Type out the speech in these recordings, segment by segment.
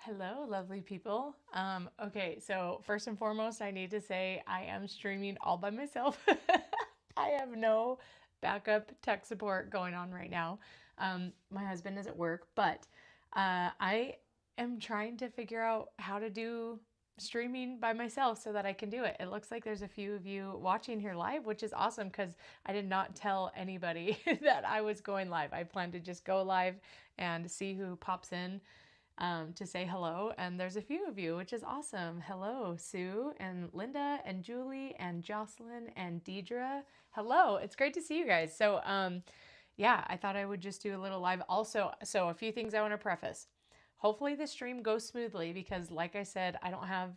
Hello, lovely people. Okay, so first and foremost, I need to say I am streaming all by myself. I have no backup tech support going on right now. My husband is at work, but I am trying to figure out how to do streaming by myself so that I can do it. It looks like there's a few of you watching here live, which is awesome because I did not tell anybody that I was going live. I plan to just go live and see who pops in to say hello. And there's a few of you, which is awesome. Hello, Sue and Linda and Julie and Jocelyn and Deidre. Hello, it's great to see you guys. So, yeah, I thought I would just do a little live. Also, so a few things I want to preface. Hopefully the stream goes smoothly because, like I said, I don't have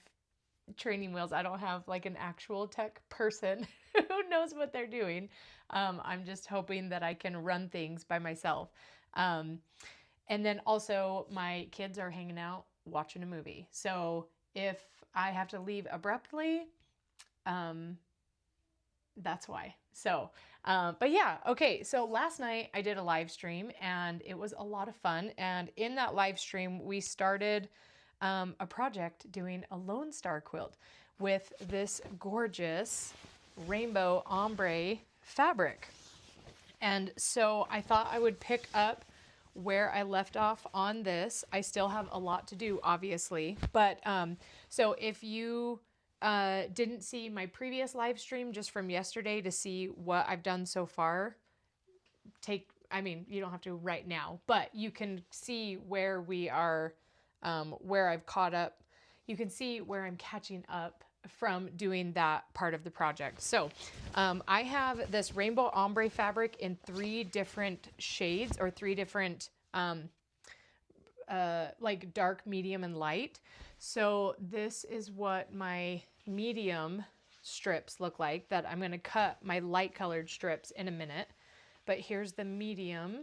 training wheels. I don't have like an actual tech person who knows what they're doing. I'm just hoping that I can run things by myself. Um, and then also, my kids are hanging out watching a movie. So if I have to leave abruptly, um, that's why. So, but yeah, okay. So last night I did a live stream and it was a lot of fun. And in that live stream, we started a project doing a Lone Star quilt with this gorgeous rainbow ombre fabric. And so I thought I would pick up where I left off on this. I still have a lot to do, obviously. But so if you didn't see my previous live stream just from yesterday to see what I've done so far, I mean, you don't have to right now, but you can see where we are, where I've caught up. You can see where I'm catching up from doing that part of the project. So I have this rainbow ombre fabric in 3 different shades or 3 different like dark, medium, and light. So this is what my medium strips look like that I'm going to cut my light colored strips in a minute. But here's the medium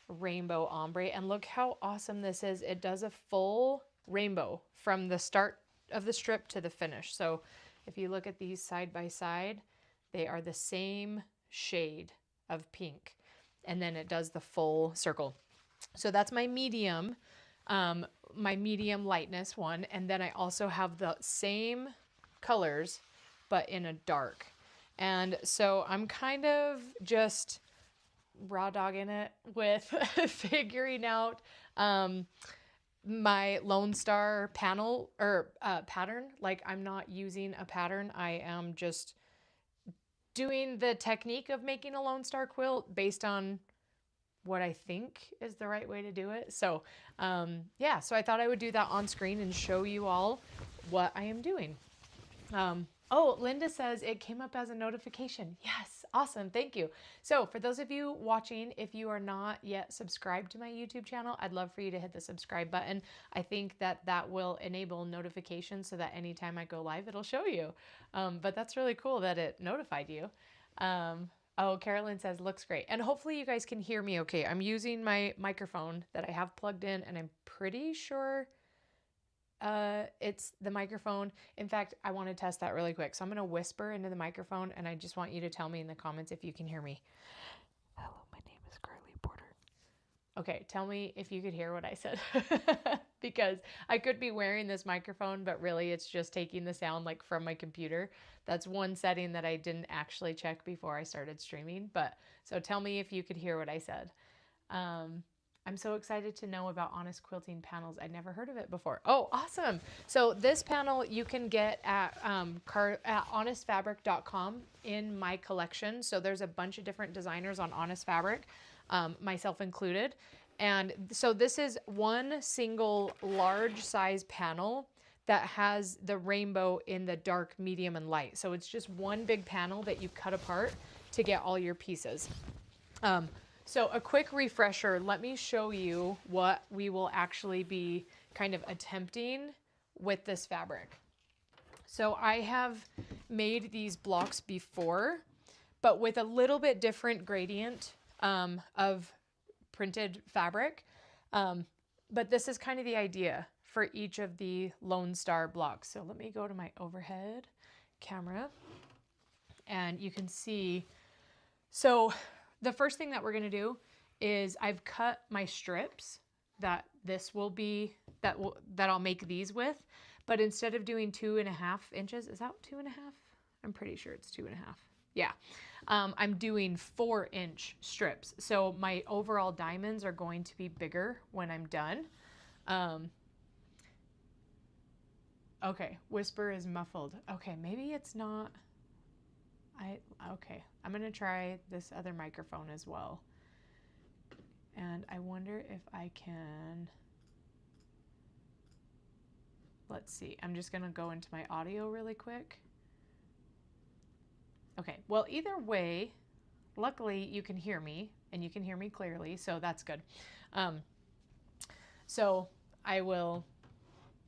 rainbow ombre, and look how awesome this is. It does a full rainbow from the start of the strip to the finish. So if you look at these side by side, they are the same shade of pink, and then it does the full circle. So that's my medium lightness one, and then I also have the same colors but in a dark. And so I'm kind of just raw dogging it with figuring out my Lone Star panel or pattern. Like, I'm not using a pattern. I am just doing the technique of making a Lone Star quilt based on what I think is the right way to do it. So yeah, so I thought I would do that on screen and show you all what I am doing. Oh, Linda says it came up as a notification. Yes, awesome, thank you. So for those of you watching, if you are not yet subscribed to my YouTube channel, I'd love for you to hit the subscribe button. I think that that will enable notifications so that anytime I go live, it'll show you. But that's really cool that it notified you. Oh, Carolyn says, looks great. And hopefully you guys can hear me okay. I'm using my microphone that I have plugged in, and I'm pretty sure it's the microphone. In fact, I want to test that really quick. So I'm going to whisper into the microphone, and I just want you to tell me in the comments if you can hear me. Hello, my name is Karlee Porter. Okay, tell me if you could hear what I said. Because I could be wearing this microphone, but really it's just taking the sound like from my computer. That's one setting that I didn't actually check before I started streaming. But so tell me if you could hear what I said. I'm so excited to know about Honest Quilting panels. I'd never heard of it before. Oh, awesome. So this panel you can get at honestfabric.com in my collection. So there's a bunch of different designers on Honest Fabric, myself included. And so this is one single large size panel that has the rainbow in the dark, medium, and light. So it's just one big panel that you cut apart to get all your pieces. So a quick refresher, let me show you what we will actually be kind of attempting with this fabric. So I have made these blocks before, but with a little bit different gradient of printed fabric. But this is kind of the idea for each of the Lone Star blocks. So let me go to my overhead camera and you can see. So the first thing that we're going to do is I've cut my strips that this will be, that I'll make these with. But instead of doing 2.5 inches, is that 2.5? I'm pretty sure it's 2.5. Yeah. I'm doing 4-inch strips. So my overall diamonds are going to be bigger when I'm done. Okay, whisper is muffled. Okay, maybe it's not. Okay, I'm gonna try this other microphone as well. And I wonder if I can, let's see, I'm just gonna go into my audio really quick. Okay, well, either way, luckily you can hear me and you can hear me clearly, so that's good. So I will,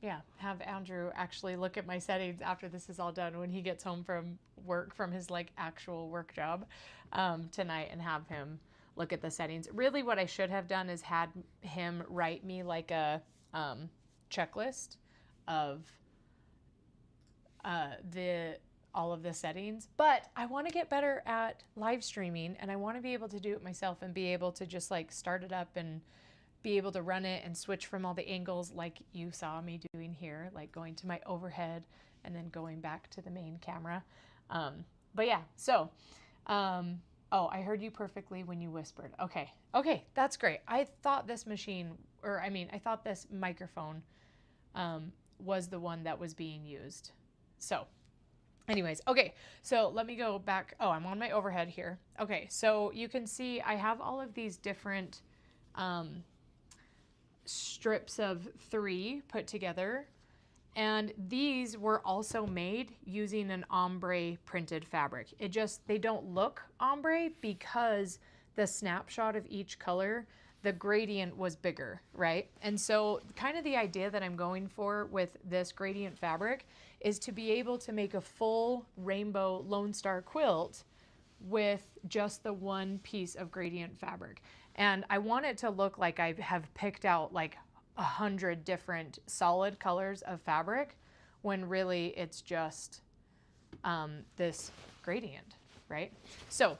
yeah, have Andrew actually look at my settings after this is all done when he gets home from work, from his like actual work job tonight, and have him look at the settings. Really what I should have done is had him write me like a checklist of all of the settings, but I want to get better at live streaming, and I want to be able to do it myself and be able to just like start it up and be able to run it and switch from all the angles like you saw me doing here, like going to my overhead and then going back to the main camera. But yeah, so, oh, I heard you perfectly when you whispered. Okay, that's great. I thought this machine, or I mean, I thought this microphone was the one that was being used. So anyways, okay, so let me go back. Oh, I'm on my overhead here. Okay, so you can see I have all of these different strips of 3 put together, and these were also made using an ombre printed fabric. They don't look ombre because the snapshot of each color, the gradient was bigger, right? And so kind of the idea that I'm going for with this gradient fabric is to be able to make a full rainbow Lone Star quilt with just the one piece of gradient fabric. And I want it to look like I have picked out like 100 different solid colors of fabric, when really it's just this gradient, right? So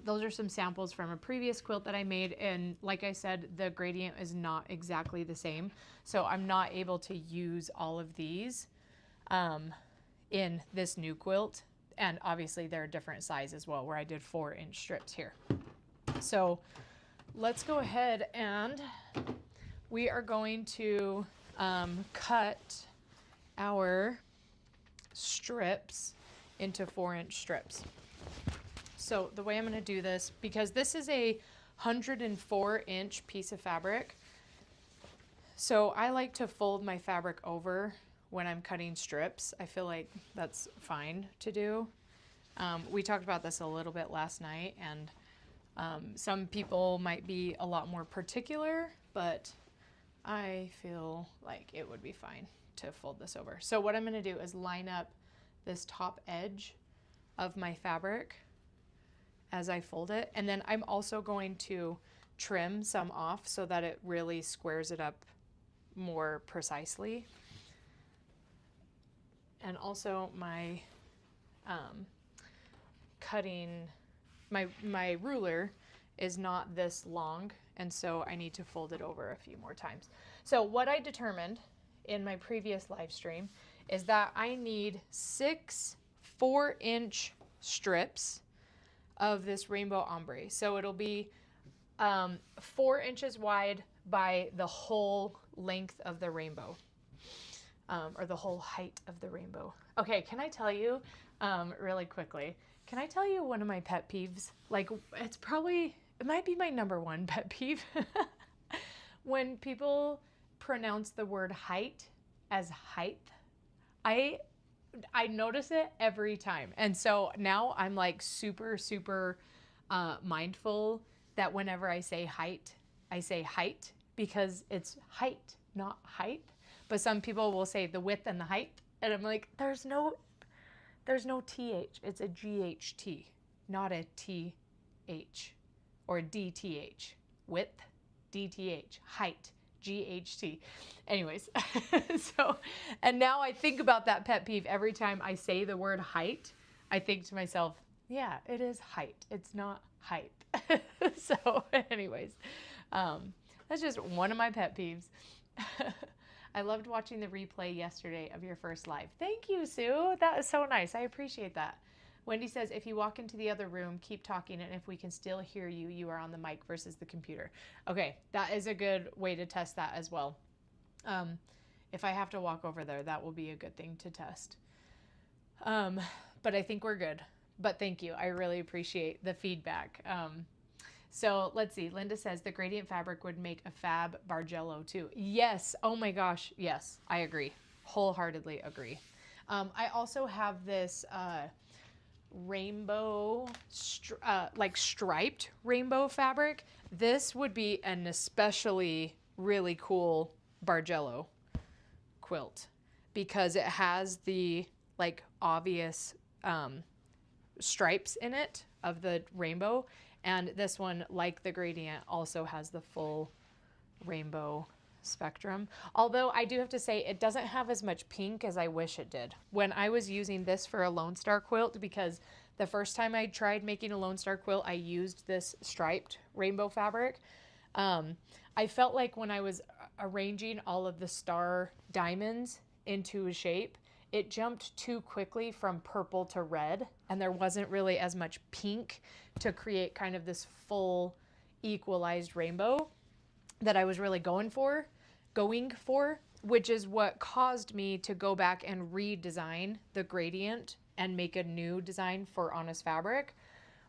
those are some samples from a previous quilt that I made, and like I said, the gradient is not exactly the same, so I'm not able to use all of these in this new quilt. And obviously they're a different size as well, where I did 4-inch strips here. So let's go ahead and we are going to cut our strips into 4-inch strips. So the way I'm going to do this, because this is a 104-inch piece of fabric, so I like to fold my fabric over when I'm cutting strips. I feel like that's fine to do. We talked about this a little bit last night, and some people might be a lot more particular, but I feel like it would be fine to fold this over. So what I'm going to do is line up this top edge of my fabric as I fold it, and then I'm also going to trim some off so that it really squares it up more precisely. And also my my ruler is not this long, and so I need to fold it over a few more times. So what I determined in my previous live stream is that I need 6 4-inch strips of this rainbow ombre. So it'll be 4 inches wide by the whole length of the rainbow. Or the whole height of the rainbow. Okay, can I tell you, really quickly, can I tell you one of my pet peeves? Like, it might be my #1 pet peeve. When people pronounce the word height as height. I notice it every time. And so now I'm like super mindful that whenever I say height because it's height, not height. But some people will say the width and the height, and I'm like, there's no TH. It's a GHT, not a TH or DTH. Width, DTH. Height, GHT. Anyways, so, and now I think about that pet peeve every time I say the word height. I think to myself, yeah, it is height. It's not height. So anyways, That's just one of my pet peeves. I loved watching the replay yesterday of your first live. Thank you, Sue. That is so nice. I appreciate that. Wendy says, if you walk into the other room, keep talking, and if we can still hear you, you are on the mic versus the computer. Okay, that is a good way to test that as well. If I have to walk over there, that will be a good thing to test. But I think we're good. But thank you. I really appreciate the feedback. So let's see. Linda says the gradient fabric would make a fab Bargello too. Yes. Oh my gosh. Yes, I agree. Wholeheartedly agree. I also have this rainbow, like striped rainbow fabric. This would be an especially really cool Bargello quilt because it has the like obvious stripes in it of the rainbow. And this one, like the gradient, also has the full rainbow spectrum. Although I do have to say it doesn't have as much pink as I wish it did. When I was using this for a Lone Star quilt, because the first time I tried making a Lone Star quilt, I used this striped rainbow fabric. I felt like when I was arranging all of the star diamonds into a shape, it jumped too quickly from purple to red, and there wasn't really as much pink to create kind of this full equalized rainbow that I was really going for, which is what caused me to go back and redesign the gradient and make a new design for Honest Fabric,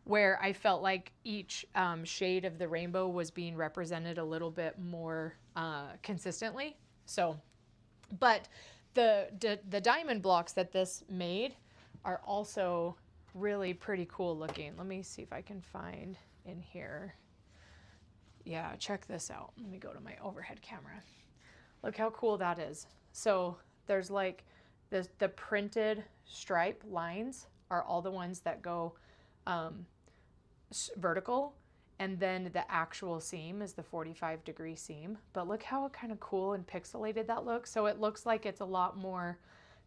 where I felt like each shade of the rainbow was being represented a little bit more consistently. So, but the diamond blocks that this made are also really pretty cool looking. Let me see if I can find in here. Yeah, check this out. Let me go to my overhead camera. Look how cool that is. So there's like the printed stripe lines are all the ones that go vertical, and then the actual seam is the 45-degree seam. But look how kind of cool and pixelated that looks. So it looks like it's a lot more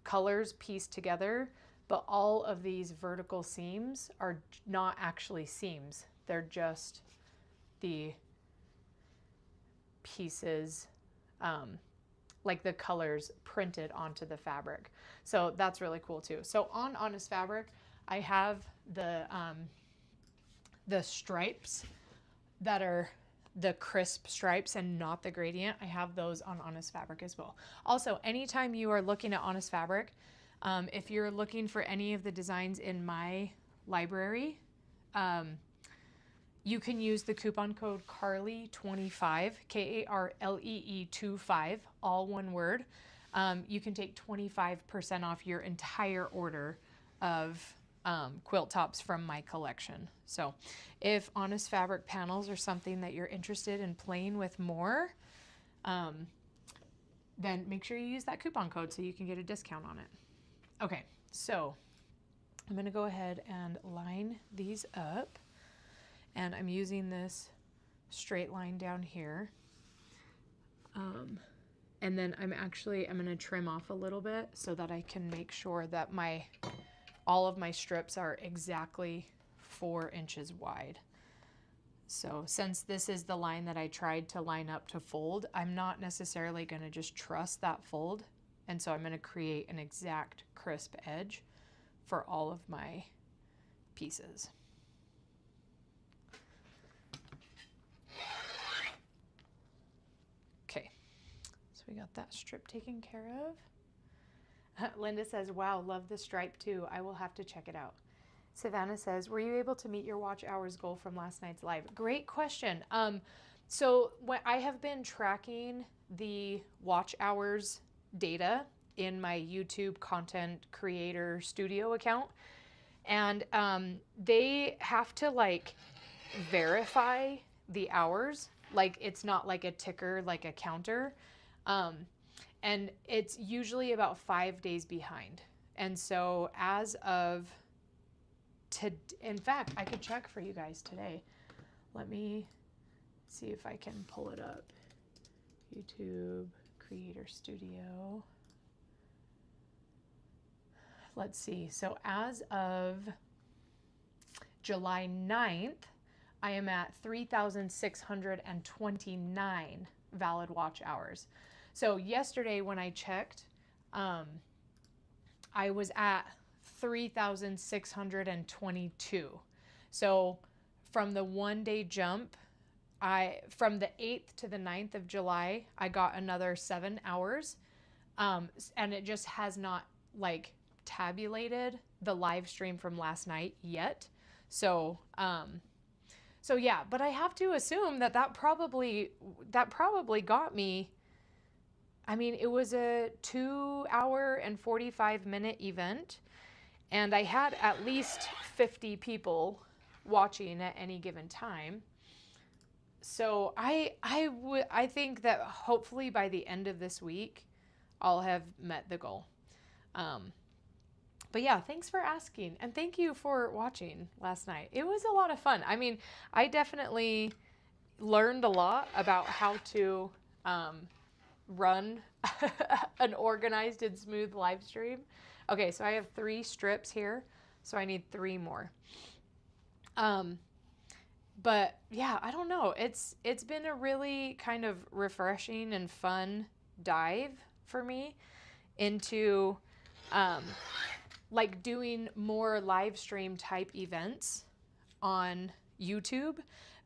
colors pieced together, but all of these vertical seams are not actually seams. They're just the pieces, like the colors printed onto the fabric. So that's really cool too. So on Honest Fabric, I have the stripes that are the crisp stripes and not the gradient. I have those on Honest Fabric as well. Also, anytime you are looking at Honest Fabric, if you're looking for any of the designs in my library, you can use the coupon code Karlee25, Karlee25, all one word. You can take 25% off your entire order of quilt tops from my collection. So if Honest Fabric panels are something that you're interested in playing with more, then make sure you use that coupon code so you can get a discount on it. Okay, so I'm going to go ahead and line these up, and I'm using this straight line down here. And then I'm going to trim off a little bit so that I can make sure that all of my strips are exactly 4 inches wide. So since this is the line that I tried to line up to fold, I'm not necessarily going to just trust that fold. And so I'm going to create an exact crisp edge for all of my pieces. Okay, so we got that strip taken care of. Linda says, wow, love the stripe too. I will have to check it out. Savannah says, were you able to meet your watch hours goal from last night's live? Great question. So when I have been tracking the watch hours data in my YouTube content creator studio account, and they have to like verify the hours. Like it's not like a ticker, like a counter. And it's usually about 5 days behind. And so as of in fact, I could check for you guys today. Let me see if I can pull it up. YouTube Creator Studio. Let's see. So as of July 9th, I am at 3,629 valid watch hours. So yesterday when I checked, I was at 3,622. So from the 1 day jump, from the 8th to the 9th of July, I got another 7 hours. And it just has not like tabulated the live stream from last night yet. So yeah, but I have to assume that probably got me. I mean, it was a 2 hour and 45 minute event, and I had at least 50 people watching at any given time. So I think that hopefully by the end of this week, I'll have met the goal. But yeah, thanks for asking, and thank you for watching last night. It was a lot of fun. I mean, I definitely learned a lot about how to run an organized and smooth live stream. Okay, so I have 3 strips here, so I need 3 more. But yeah, I don't know. It's been a really kind of refreshing and fun dive for me into like doing more live stream type events on YouTube.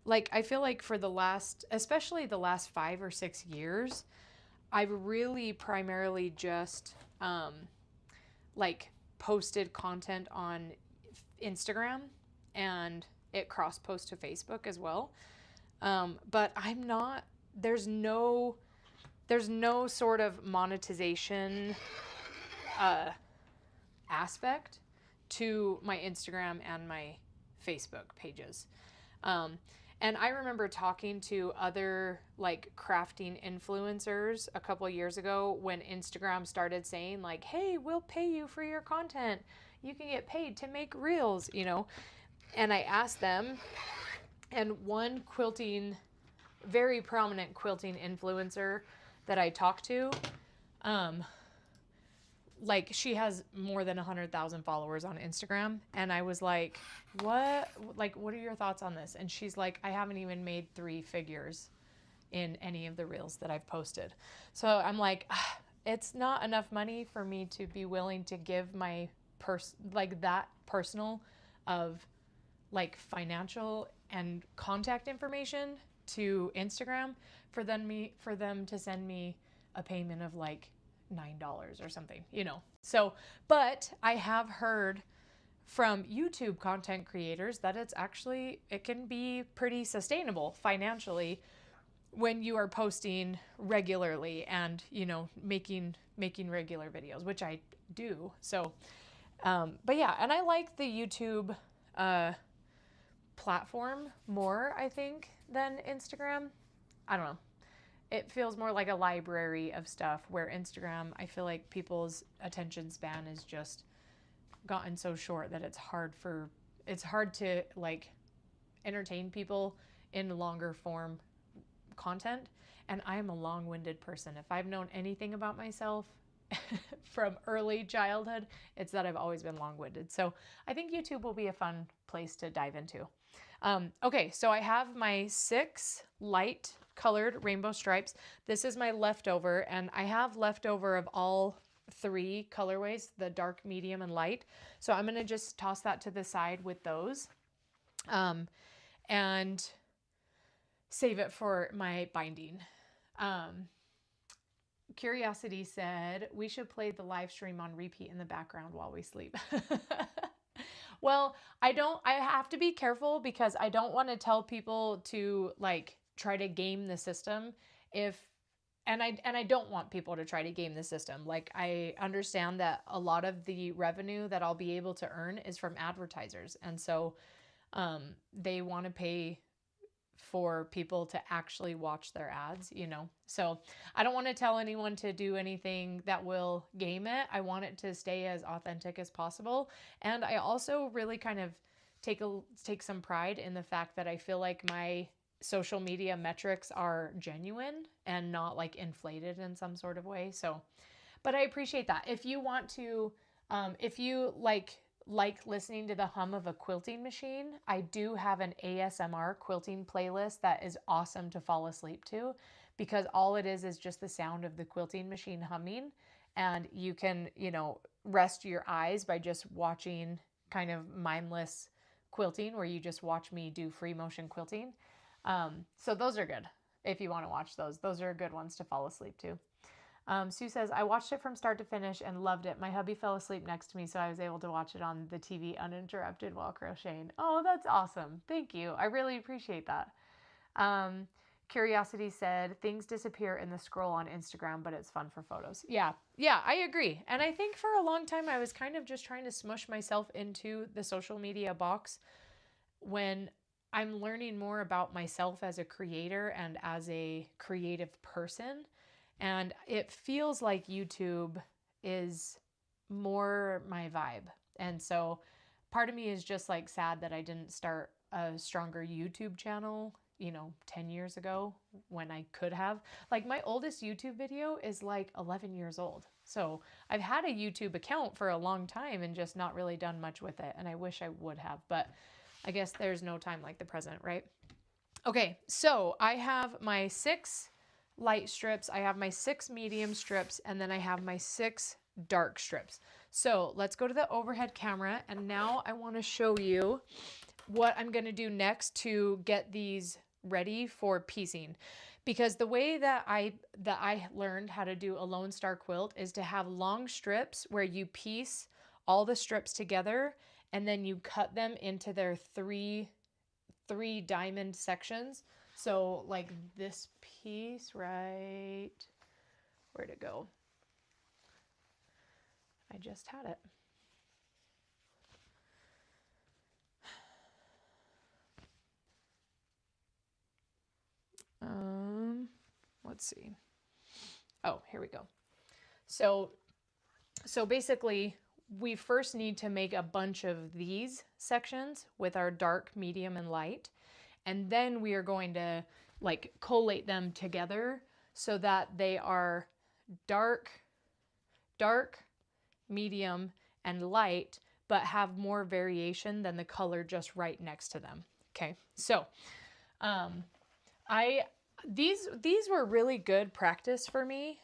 Like I feel like for especially the last 5 or 6 years, I've really primarily just like posted content on Instagram, and it cross posts to Facebook as well. But there's no sort of monetization aspect to my Instagram and my Facebook pages. And I remember talking to other like crafting influencers a couple of years ago when Instagram started saying like, hey, we'll pay you for your content. You can get paid to make reels, you know? And I asked them, and one very prominent quilting influencer that I talked to, like she has more than 100,000 followers on Instagram. And I was like, what are your thoughts on this? And she's like, I haven't even made 3 figures in any of the reels that I've posted. So I'm like, it's not enough money for me to be willing to give my that personal of like financial and contact information to Instagram for them to send me a payment of like $9 or something, you know. So, but I have heard from YouTube content creators that it can be pretty sustainable financially when you are posting regularly and, you know, making regular videos, which I do. So, but yeah, and I like the YouTube platform more, I think, than Instagram. I don't know. It feels more like a library of stuff, where Instagram, I feel like people's attention span is just gotten so short that it's hard to like entertain people in longer form content. And I'm a long-winded person. If I've known anything about myself from early childhood, it's that I've always been long-winded. So I think YouTube will be a fun place to dive into. Okay, so I have my 6 light colored rainbow stripes. This is my leftover, and I have leftover of all 3 colorways, the dark, medium, and light. So I'm going to just toss that to the side with those, and save it for my binding. Curiosity said, we should play the live stream on repeat in the background while we sleep. Well, I have to be careful because I don't want to tell people to like try to game the system and I don't want people to try to game the system. Like I understand that a lot of the revenue that I'll be able to earn is from advertisers. And so they want to pay for people to actually watch their ads, you know? So I don't want to tell anyone to do anything that will game it. I want it to stay as authentic as possible. And I also really kind of take some pride in the fact that I feel like my social media metrics are genuine and not like inflated in some sort of way. So, but I appreciate that. If you want to, if you like like listening to the hum of a quilting machine, I do have an ASMR quilting playlist that is awesome to fall asleep to, because all it is just the sound of the quilting machine humming, and you can, you know, rest your eyes by just watching kind of mindless quilting where you just watch me do free motion quilting. So those are good if you want to watch those. Those are good ones to fall asleep to. Sue says, I watched it from start to finish and loved it. My hubby fell asleep next to me, so I was able to watch it on the TV uninterrupted while crocheting. Oh, that's awesome. Thank you. I really appreciate that. Curiosity said, things disappear in the scroll on Instagram, but it's fun for photos. Yeah, I agree. And I think for a long time, I was kind of just trying to smush myself into the social media box when I'm learning more about myself as a creator and as a creative person. And it feels like YouTube is more my vibe. And so part of me is just like sad that I didn't start a stronger YouTube channel, 10 years ago when I could have. Like my oldest YouTube video is like 11 years old. So I've had a YouTube account for a long time and just not really done much with it. And I wish I would have, but I guess there's no time like the present, right? Okay, so I have my 6 light strips, I have my 6 medium strips, and then I have my 6 dark strips. So let's go to the overhead camera, and now I want to show you what I'm going to do next to get these ready for piecing. Because the way that I learned how to do a Lone Star quilt is to have long strips where you piece all the strips together and then you cut them into their three diamond sections. So like this piece, right? Where'd it go? I just had it. Let's see. Oh, here we go. So basically we first need to make a bunch of these sections with our dark, medium, and light. And then we are going to like collate them together so that they are dark, medium, and light, but have more variation than the color just right next to them. Okay, so these were really good practice for me.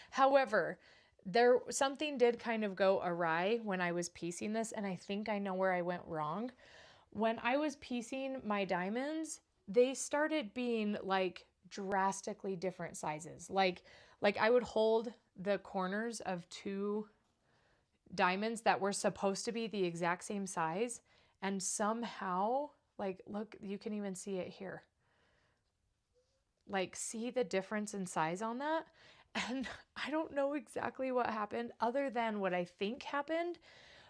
However, something did kind of go awry when I was piecing this, and I think I know where I went wrong. When I was piecing my diamonds, they started being like drastically different sizes. Like I would hold the corners of 2 diamonds that were supposed to be the exact same size, and somehow, like, look, you can even see it here. Like, see the difference in size on that? And I don't know exactly what happened, other than what I think happened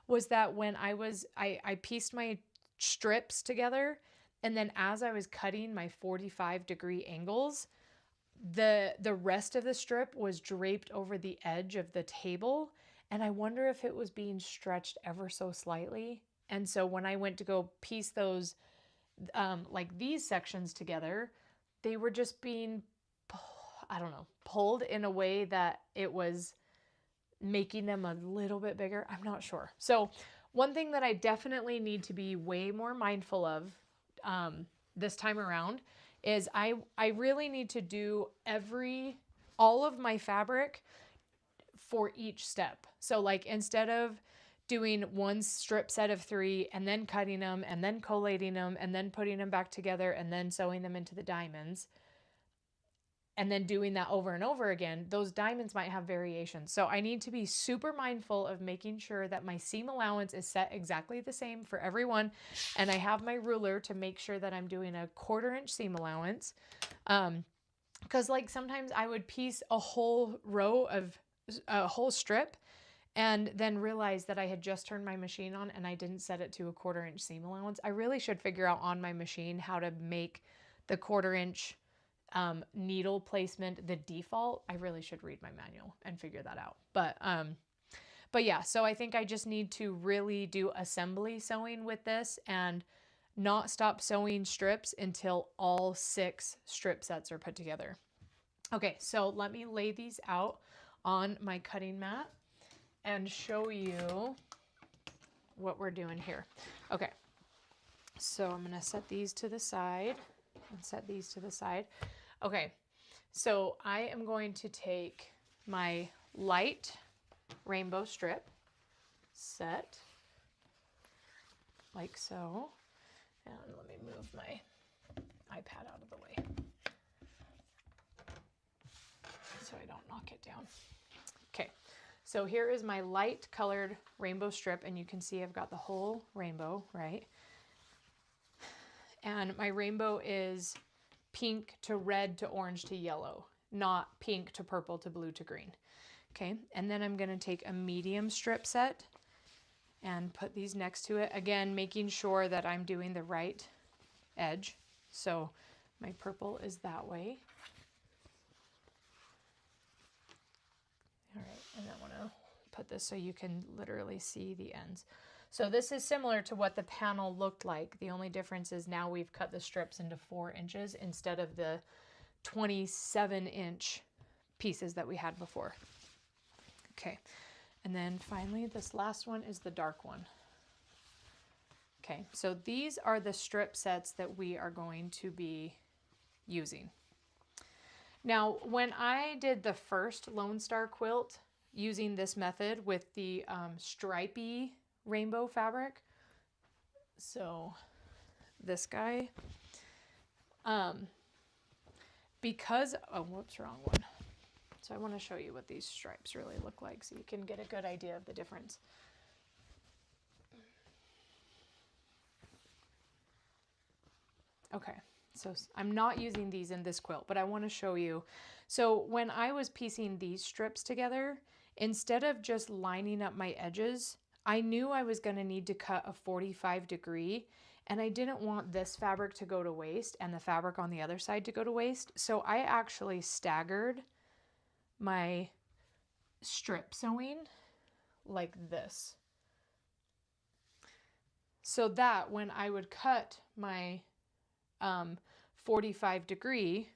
was that when I pieced my strips together, and then as I was cutting my 45-degree angles, the rest of the strip was draped over the edge of the table, and I wonder if it was being stretched ever so slightly. And so when I went to go piece those like these sections together, they were just being, I don't know, pulled in a way that it was making them a little bit bigger. I'm not sure. So one thing that I definitely need to be way more mindful of this time around is I really need to do all of my fabric for each step. So like instead of doing one strip set of 3 and then cutting them and then collating them and then putting them back together and then sewing them into the diamonds, and then doing that over and over again, those diamonds might have variations. So I need to be super mindful of making sure that my seam allowance is set exactly the same for everyone. And I have my ruler to make sure that I'm doing a 1/4 inch seam allowance. Because like sometimes I would piece a whole strip and then realize that I had just turned my machine on and I didn't set it to a 1/4 inch seam allowance. I really should figure out on my machine how to make the 1/4 inch needle placement the default. I really should read my manual and figure that out. But yeah, so I think I just need to really do assembly sewing with this and not stop sewing strips until all 6 strip sets are put together. Okay, so let me lay these out on my cutting mat and show you what we're doing here. Okay, so I'm gonna set these to the side and set these to the side. Okay, so I am going to take my light rainbow strip, set like so, and let me move my iPad out of the way so I don't knock it down. Okay, so here is my light colored rainbow strip, and you can see I've got the whole rainbow, right? And my rainbow is pink to red to orange to yellow, not pink to purple to blue to green. Okay, and then I'm gonna take a medium strip set and put these next to it. Again, making sure that I'm doing the right edge. So my purple is that way. All right, and I wanna put this so you can literally see the ends. So this is similar to what the panel looked like. The only difference is now we've cut the strips into 4 inches instead of the 27-inch pieces that we had before. Okay, and then finally this last one is the dark one. Okay, so these are the strip sets that we are going to be using. Now, when I did the first Lone Star quilt using this method with the stripy rainbow fabric, so this guy, because, oh, whoops, wrong one. So I want to show you what these stripes really look like so you can get a good idea of the difference. Okay, so I'm not using these in this quilt, but I want to show you. So when I was piecing these strips together, instead of just lining up my edges, I knew I was going to need to cut a 45-degree, and I didn't want this fabric to go to waste and the fabric on the other side to go to waste. So I actually staggered my strip sewing like this, so that when I would cut my 45-degree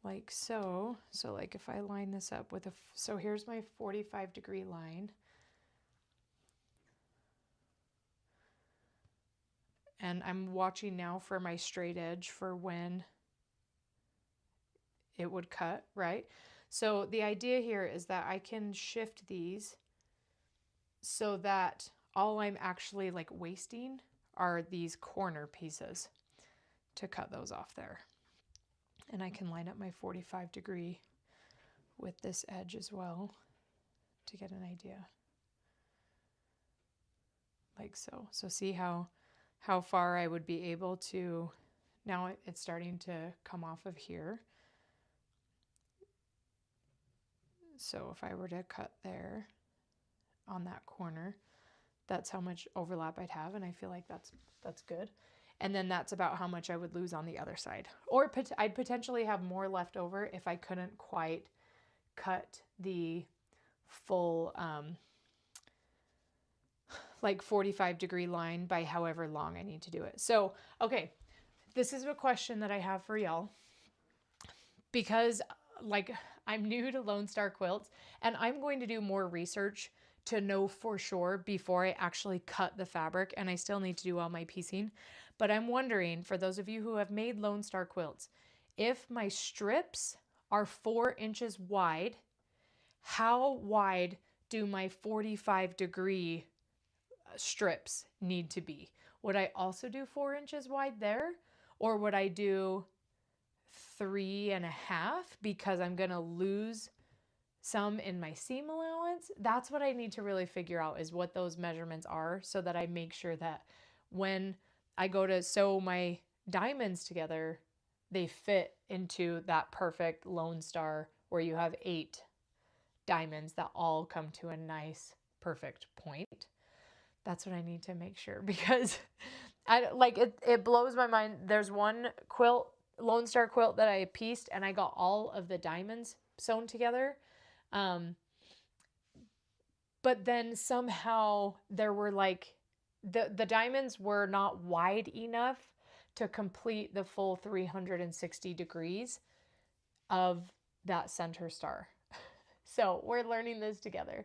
like so, like if I line this up with so here's my 45-degree line, and I'm watching now for my straight edge for when it would cut, right? So the idea here is that I can shift these so that all I'm actually like wasting are these corner pieces to cut those off there. And I can line up my 45-degree with this edge as well to get an idea. Like so. So see how far I would be able to, now it's starting to come off of here. So if I were to cut there on that corner, that's how much overlap I'd have, and I feel like that's good. And then that's about how much I would lose on the other side. Or I'd potentially have more left over if I couldn't quite cut the full like 45-degree line by however long I need to do it. So, okay, this is a question that I have for y'all, because like I'm new to Lone Star quilts, and I'm going to do more research to know for sure before I actually cut the fabric, and I still need to do all my piecing. But I'm wondering, for those of you who have made Lone Star quilts, if my strips are 4 inches wide, how wide do my 45-degree strips need to be? Would I also do 4 inches wide there? Or would I do 3.5 because I'm going to lose some in my seam allowance? That's what I need to really figure out, is what those measurements are, so that I make sure that when I go to sew my diamonds together, they fit into that perfect Lone Star where you have 8 diamonds that all come to a nice, perfect point. That's what I need to make sure, because it blows my mind. There's one quilt, Lone Star quilt, that I pieced and I got all of the diamonds sewn together. But then somehow there were like, the diamonds were not wide enough to complete the full 360 degrees of that center star. So we're learning this together.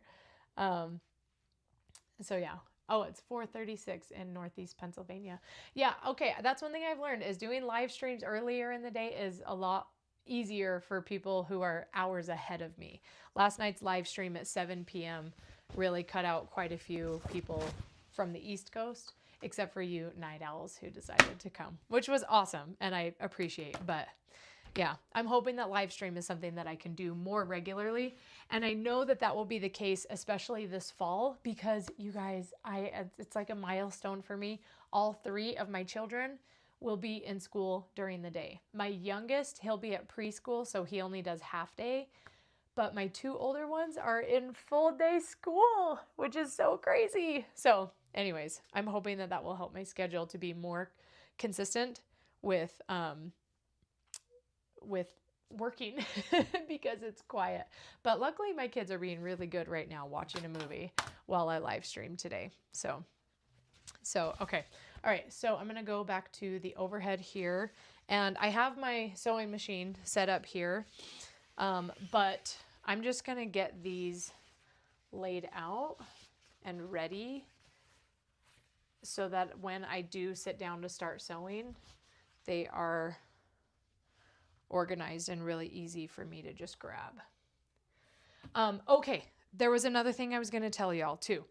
So yeah. Oh, it's 4:36 in Northeast Pennsylvania. Yeah, okay. That's one thing I've learned is doing live streams earlier in the day is a lot easier for people who are hours ahead of me. Last night's live stream at 7 p.m. really cut out quite a few people from the East Coast, except for you night owls who decided to come, which was awesome and I appreciate. But yeah, I'm hoping that live stream is something that I can do more regularly. And I know that that will be the case, especially this fall, because you guys, it's like a milestone for me. All three of my children will be in school during the day. My youngest, he'll be at preschool, so he only does half day. But my two older ones are in full day school, which is so crazy. So anyways, I'm hoping that that will help my schedule to be more consistent with working because it's quiet. But luckily my kids are being really good right now watching a movie while I live stream today. So okay. All right. So I'm going to go back to the overhead here and I have my sewing machine set up here. But I'm just going to get these laid out and ready so that when I do sit down to start sewing, they are organized and really easy for me to just grab. Okay, there was another thing I was going to tell y'all too.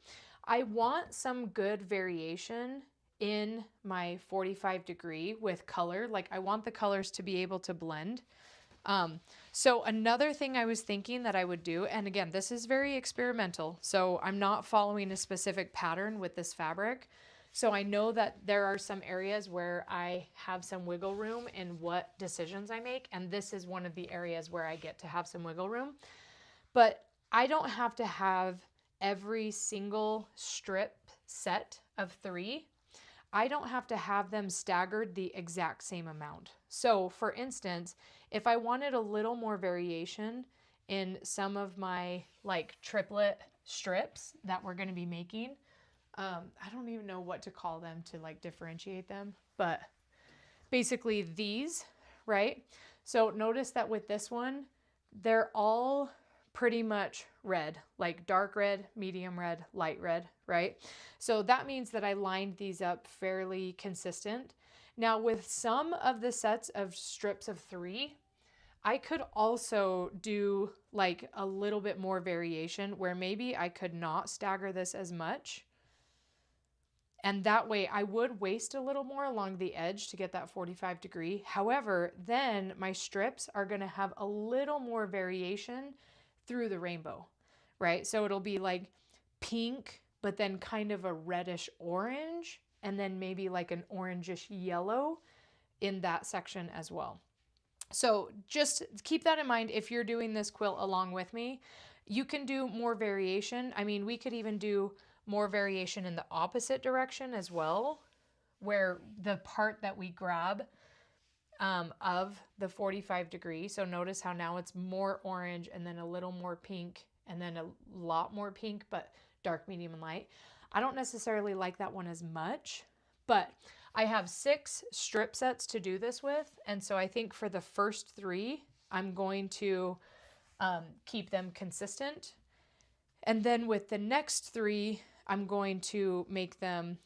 I want some good variation in my 45 degree with color. Like I want the colors to be able to blend. So another thing I was thinking that I would do, and again, this is very experimental, so I'm not following a specific pattern with this fabric. So I know that there are some areas where I have some wiggle room in what decisions I make, and this is one of the areas where I get to have some wiggle room. But I don't have to have every single strip set of 3. I don't have to have them staggered the exact same amount. So for instance, if I wanted a little more variation in some of my like triplet strips that we're going to be making, I don't even know what to call them to like differentiate them, but basically these, right? So notice that with this one, they're all pretty much red, like dark red, medium red, light red, right? So that means that I lined these up fairly consistent. Now with some of the sets of strips of 3, I could also do like a little bit more variation where maybe I could not stagger this as much. And that way I would waste a little more along the edge to get that 45 degree. However, then my strips are going to have a little more variation through the rainbow, right? So it'll be like pink, but then kind of a reddish orange, and then maybe like an orangish yellow in that section as well. So just keep that in mind if you're doing this quilt along with me. You can do more variation. I mean, we could even do more variation in the opposite direction as well, where the part that we grab of the 45 degree. So notice how now it's more orange and then a little more pink and then a lot more pink, but dark, medium, and light. I don't necessarily like that one as much, but I have 6 strip sets to do this with. And so I think for the first 3, I'm going to keep them consistent. And then with the next 3, I'm going to make them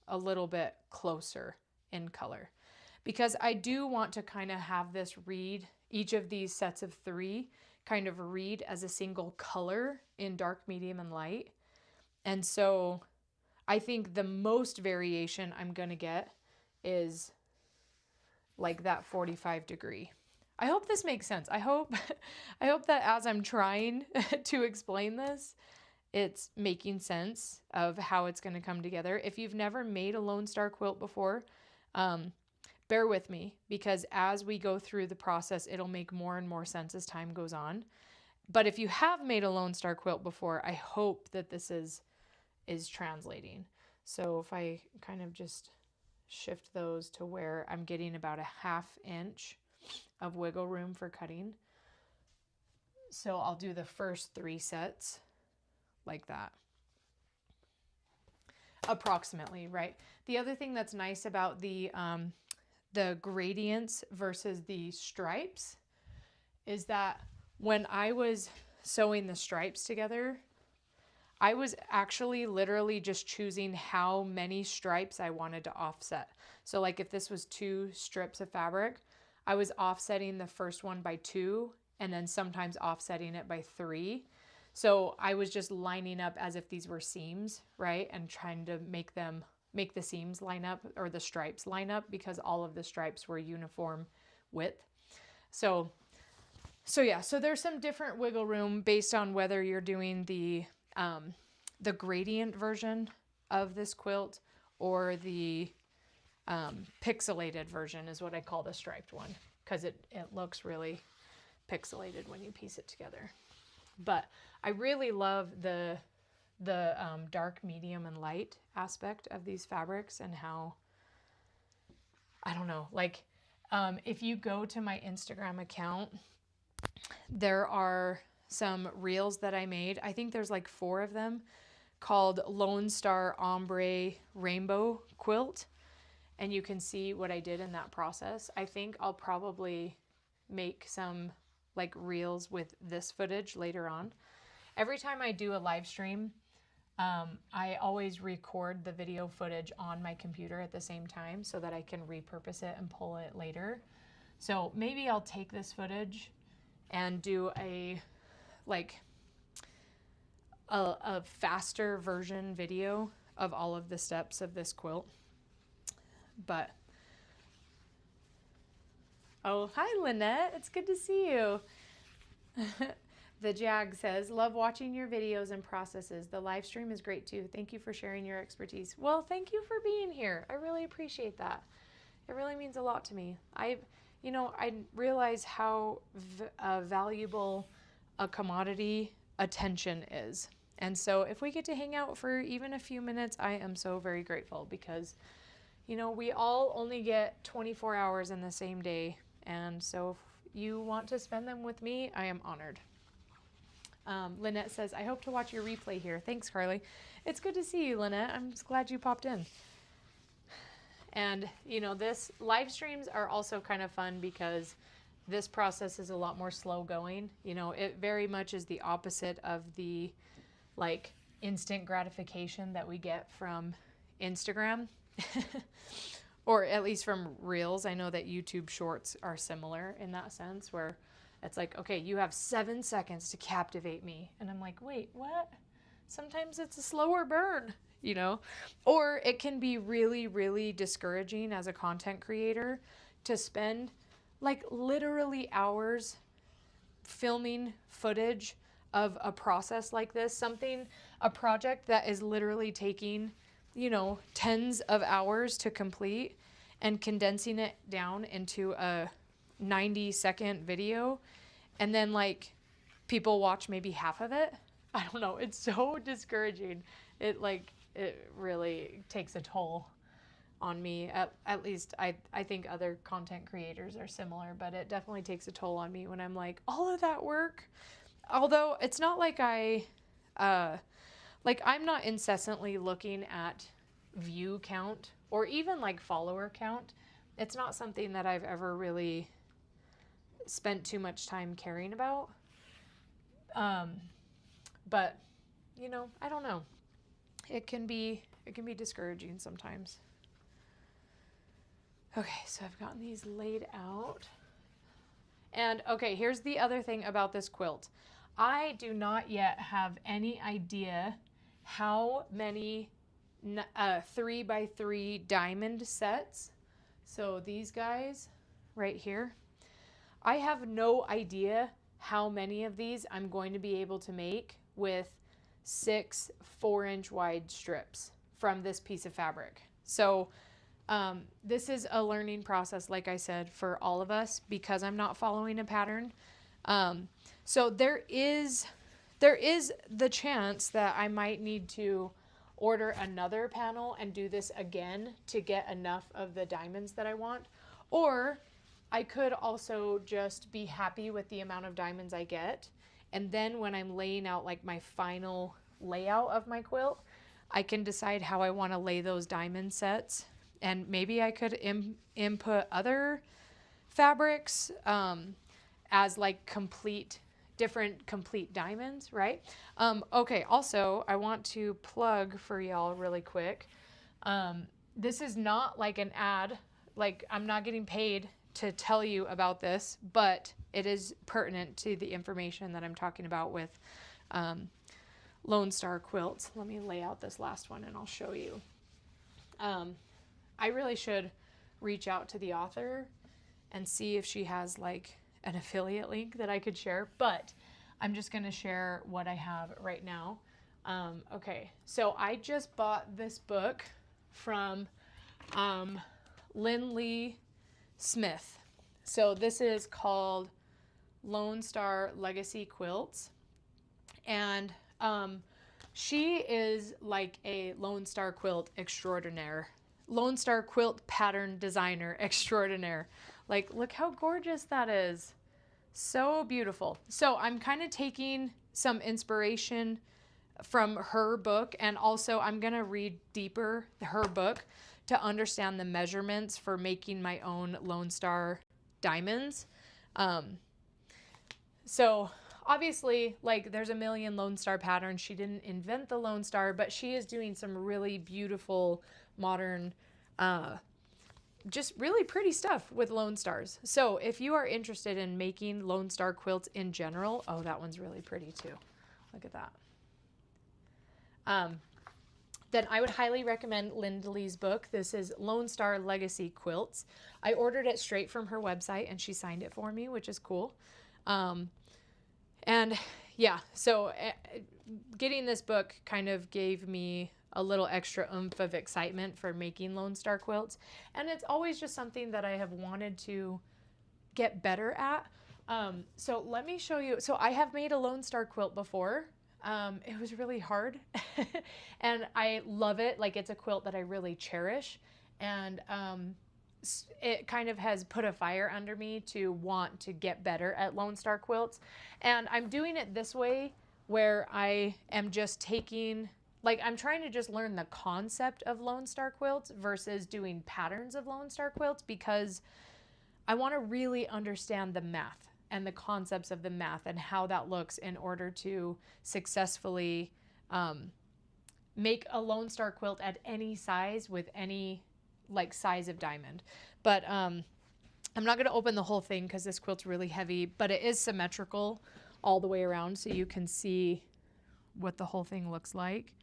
a little bit closer in color because I do want to kind of have this read, each of these sets of 3 kind of read as a single color in dark, medium, and light. And so I think the most variation I'm going to get is like that 45 degree. I hope this makes sense. I hope that as I'm trying to explain this, it's making sense of how it's going to come together. If you've never made a Lone Star quilt before, bear with me because as we go through the process, it'll make more and more sense as time goes on. But if you have made a Lone Star quilt before, I hope that this is translating. So if I kind of just shift those to where I'm getting about a 1/2 inch of wiggle room for cutting. So I'll do the first 3 sets like that. Approximately, right? The other thing that's nice about the gradients versus the stripes is that when I was sewing the stripes together, I was actually literally just choosing how many stripes I wanted to offset. So like if this was 2 strips of fabric, I was offsetting the first one by 2 and then sometimes offsetting it by 3. So I was just lining up as if these were seams, right? And trying to make the seams line up, or the stripes line up, because all of the stripes were uniform width. So yeah, so there's some different wiggle room based on whether you're doing the gradient version of this quilt or the pixelated version is what I call the striped one, because it looks really pixelated when you piece it together. But I really love the dark, medium, and light aspect of these fabrics, and how, I don't know, like if you go to my Instagram account, there are some reels that I made. I think there's like 4 of them, called Lone Star Ombre Rainbow Quilt. And you can see what I did in that process. I think I'll probably make some like reels with this footage later on. Every time I do a live stream, I always record the video footage on my computer at the same time so that I can repurpose it and pull it later. So maybe I'll take this footage and do a faster version video of all of the steps of this quilt. But oh, hi Lynette, it's good to see you. The Jag says, love watching your videos and processes. The live stream is great too. Thank you for sharing your expertise. Well, thank you for being here. I really appreciate that. It really means a lot to me. I realize how valuable a commodity attention is. And so if we get to hang out for even a few minutes, I am so very grateful, because, we all only get 24 hours in the same day. And so if you want to spend them with me, I am honored. Lynette says, I hope to watch your replay here. Thanks, Karlee. It's good to see you, Lynette. I'm just glad you popped in. And, this live streams are also kind of fun because this process is a lot more slow going. It very much is the opposite of the instant gratification that we get from Instagram or at least from Reels. I know that YouTube Shorts are similar in that sense, where it's like, okay, you have 7 seconds to captivate me. And I'm like, wait, what? Sometimes it's a slower burn, or it can be really, really discouraging as a content creator to spend literally hours filming footage of a process like this, a project that is literally taking, tens of hours to complete, and condensing it down into a 90-second video, and then people watch maybe half of it. I don't know. It's so discouraging. It really takes a toll on me. At least I think other content creators are similar, but it definitely takes a toll on me when I'm like, all of that work. Although it's not like I'm not incessantly looking at view count or even follower count. It's not something that I've ever really spent too much time caring about. But I don't know. It can be discouraging sometimes. Okay, so I've gotten these laid out. And okay, here's the other thing about this quilt. I do not yet have any idea how many 3x3 diamond sets. So these guys right here, I have no idea how many of these I'm going to be able to make with 6 4-inch wide strips from this piece of fabric. So this is a learning process, like I said, for all of us, because I'm not following a pattern. So there is the chance that I might need to order another panel and do this again to get enough of the diamonds that I want. Or I could also just be happy with the amount of diamonds I get. And then when I'm laying out my final layout of my quilt, I can decide how I want to lay those diamond sets. And maybe I could input other fabrics as complete different complete diamonds, right? Okay, also, I want to plug for y'all really quick. This is not like an ad, like I'm not getting paid to tell you about this, but it is pertinent to the information that I'm talking about with Lone Star quilts. Let me lay out this last one and I'll show you. I really should reach out to the author and see if she has like an affiliate link that I could share, but I'm just going to share what I have right now. Okay, so I just bought this book from Lynn Lee Smith. So this is called Lone Star Legacy Quilts. And she is like a Lone Star quilt extraordinaire. Lone Star quilt pattern designer extraordinaire. Like, look how gorgeous that is. So beautiful. So I'm kind of taking some inspiration from her book, and also I'm going to read deeper her book to understand the measurements for making my own Lone Star diamonds. So obviously, like, there's a million Lone Star patterns. She didn't invent the Lone Star, but she is doing some really beautiful modern just really pretty stuff with Lone Stars. So if you are interested in making Lone Star quilts in general, oh, that one's really pretty too. Look at that. Then I would highly recommend Linda Lee's book. This is Lone Star Legacy Quilts. I ordered it straight from her website and she signed it for me, which is cool. And yeah, so getting this book kind of gave me a little extra oomph of excitement for making Lone Star quilts. And it's always just something that I have wanted to get better at. So let me show you. So I have made a Lone Star quilt before. It was really hard and I love it. Like, it's a quilt that I really cherish. And it kind of has put a fire under me to want to get better at Lone Star quilts. And I'm doing it this way where I am just taking, like, I'm trying to just learn the concept of Lone Star quilts versus doing patterns of Lone Star quilts, because I want to really understand the math and the concepts of the math and how that looks in order to successfully make a Lone Star quilt at any size with any like size of diamond. But I'm not going to open the whole thing because this quilt's really heavy, but it is symmetrical all the way around, so you can see what the whole thing looks like.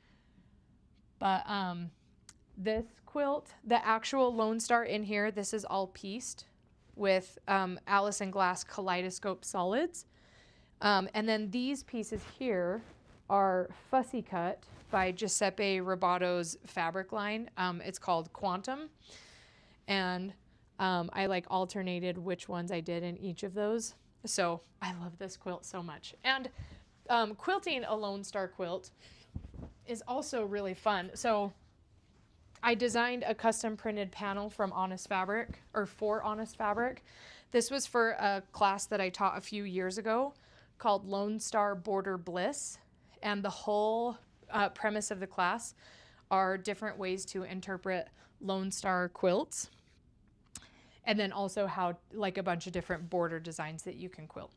But this quilt, the actual Lone Star in here, this is all pieced with Allison Glass Kaleidoscope solids. And then these pieces here are fussy cut by Giuseppe Robato's fabric line. It's called Quantum. And I like alternated which ones I did in each of those. So I love this quilt so much. And quilting a Lone Star quilt is also really fun. So I designed a custom printed panel from Honest Fabric, or for Honest Fabric. This was for a class that I taught a few years ago called Lone Star Border Bliss. And the whole premise of the class are different ways to interpret Lone Star quilts. And then also how, like, a bunch of different border designs that you can quilt.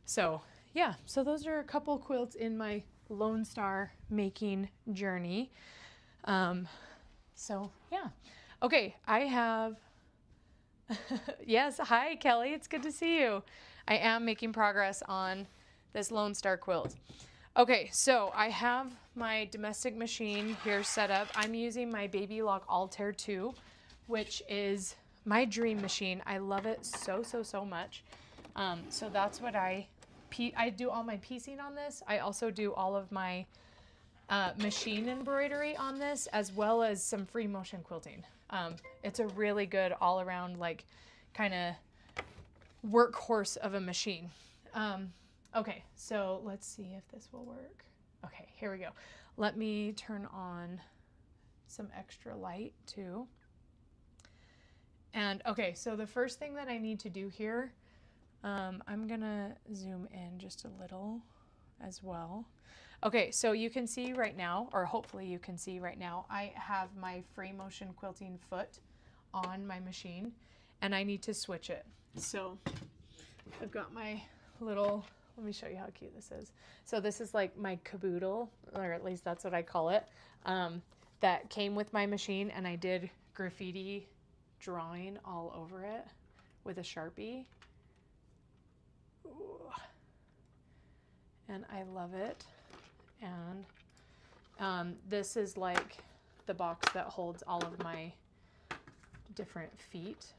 So yeah, so those are a couple quilts in my Lone Star making journey. So yeah. Okay, I have, yes, hi Kelly, it's good to see you. I am making progress on this Lone Star quilt. Okay, so I have my domestic machine here set up. I'm using my Baby Lock Altair 2, which is my dream machine. I love it so, so, so much. So that's what I do all my piecing on this. I also do all of my machine embroidery on this, as well as some free motion quilting. It's a really good all around, like, kind of workhorse of a machine. Okay, so let's see if this will work. Okay, here we go. Let me turn on some extra light too. And okay, so the first thing that I need to do here, I'm gonna zoom in just a little as well. Okay, so you can see right now, or hopefully you can see right now, I have my free motion quilting foot on my machine and I need to switch it. So I've got my little, let me show you how cute this is. So this is like my caboodle, or at least that's what I call it, that came with my machine, and I did graffiti drawing all over it with a Sharpie. Ooh. And I love it. And this is like the box that holds all of my different feet.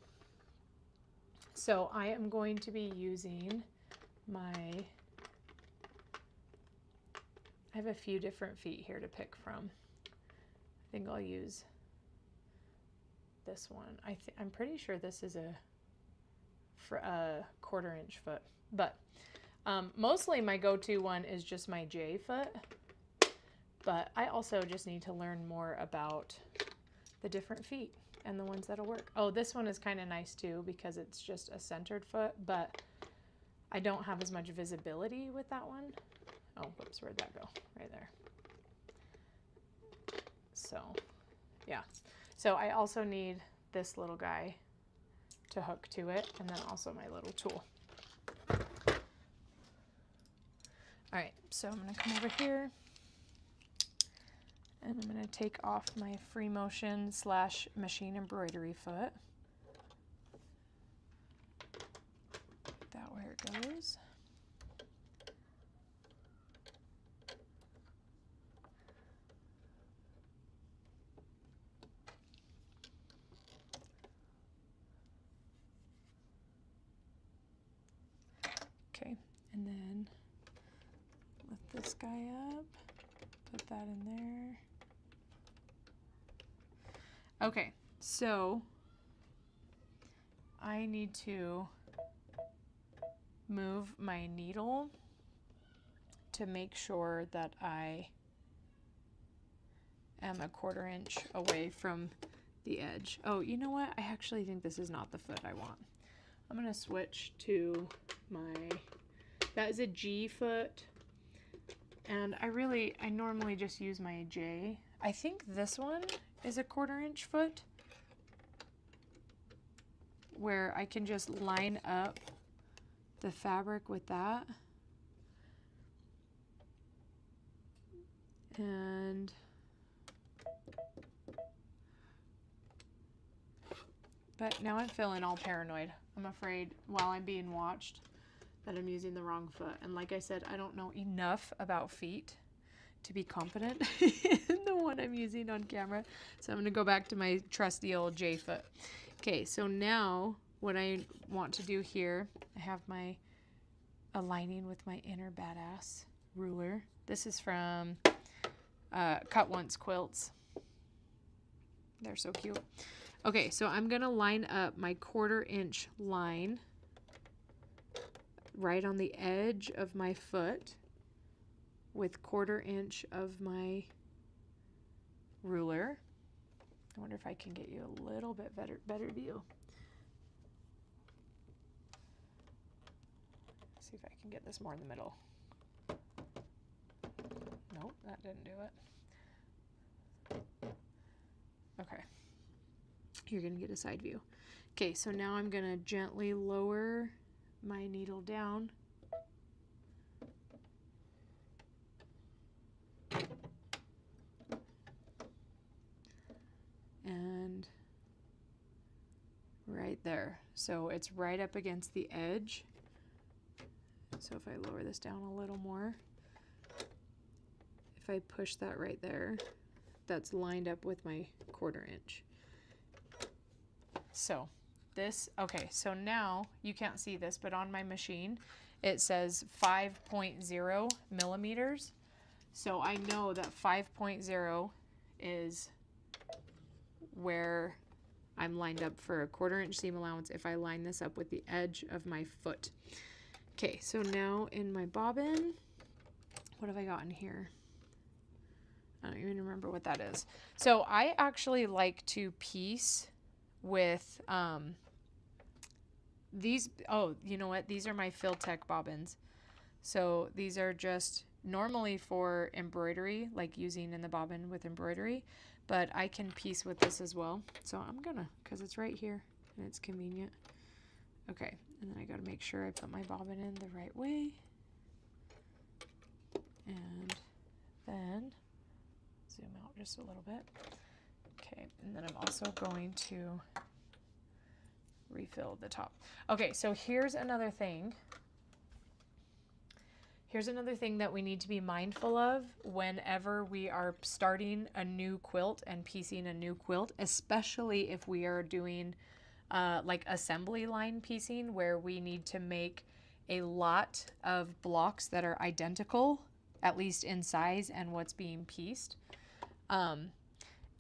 So I am going to be using I have a few different feet here to pick from. I think I'll use this one. I'm pretty sure this is a 1/4 inch foot, but mostly my go-to one is just my J foot, but I also just need to learn more about the different feet and the ones that'll work. Oh, this one is kind of nice too because it's just a centered foot, but I don't have as much visibility with that one. Oh, whoops, where'd that go? Right there. So, yeah. So I also need this little guy to hook to it, and then also my little tool. All right, so I'm gonna come over here, and I'm gonna take off my free motion / machine embroidery foot. That where it goes. Okay, and then lift this guy up, put that in there. Okay, so I need to move my needle to make sure that I am a 1/4 inch away from the edge. Oh, you know what? I actually think this is not the foot I want. I'm gonna switch to that is a G foot, and I normally just use my J. I think this one is a 1/4 inch foot, where I can just line up the fabric with that. But now I'm feeling all paranoid. I'm afraid while I'm being watched that I'm using the wrong foot. And like I said, I don't know enough about feet to be confident in the one I'm using on camera. So I'm gonna go back to my trusty old J foot. Okay, so now what I want to do here, I have my aligning with my inner badass ruler. This is from Cut Once Quilts. They're so cute. Okay, so I'm gonna line up my 1/4 inch line right on the edge of my foot with 1/4 inch of my ruler. I wonder if I can get you a little bit better view. See if I can get this more in the middle. Nope, that didn't do it. Okay. You're gonna get a side view. Okay, so now I'm gonna gently lower my needle down. And right there. So it's right up against the edge. So if I lower this down a little more, if I push that right there, that's lined up with my 1/4 inch. So this, okay, so now you can't see this, but on my machine, it says 5.0 millimeters. So I know that 5.0 is where I'm lined up for a 1/4 inch seam allowance if I line this up with the edge of my foot. Okay, so now in my bobbin, what have I got in here? I don't even remember what that is. So I actually like to piece with these. Oh, you know what? These are my Filtech bobbins. So these are just normally for embroidery, like using in the bobbin with embroidery, but I can piece with this as well. So I'm gonna, because it's right here and it's convenient, Okay, and then I got to make sure I put my bobbin in the right way. And then zoom out just a little bit. Okay, and then I'm also going to refill the top. Okay, so here's another thing. Here's another thing that we need to be mindful of whenever we are starting a new quilt and piecing a new quilt, especially if we are doing like assembly line piecing where we need to make a lot of blocks that are identical, at least in size and what's being pieced,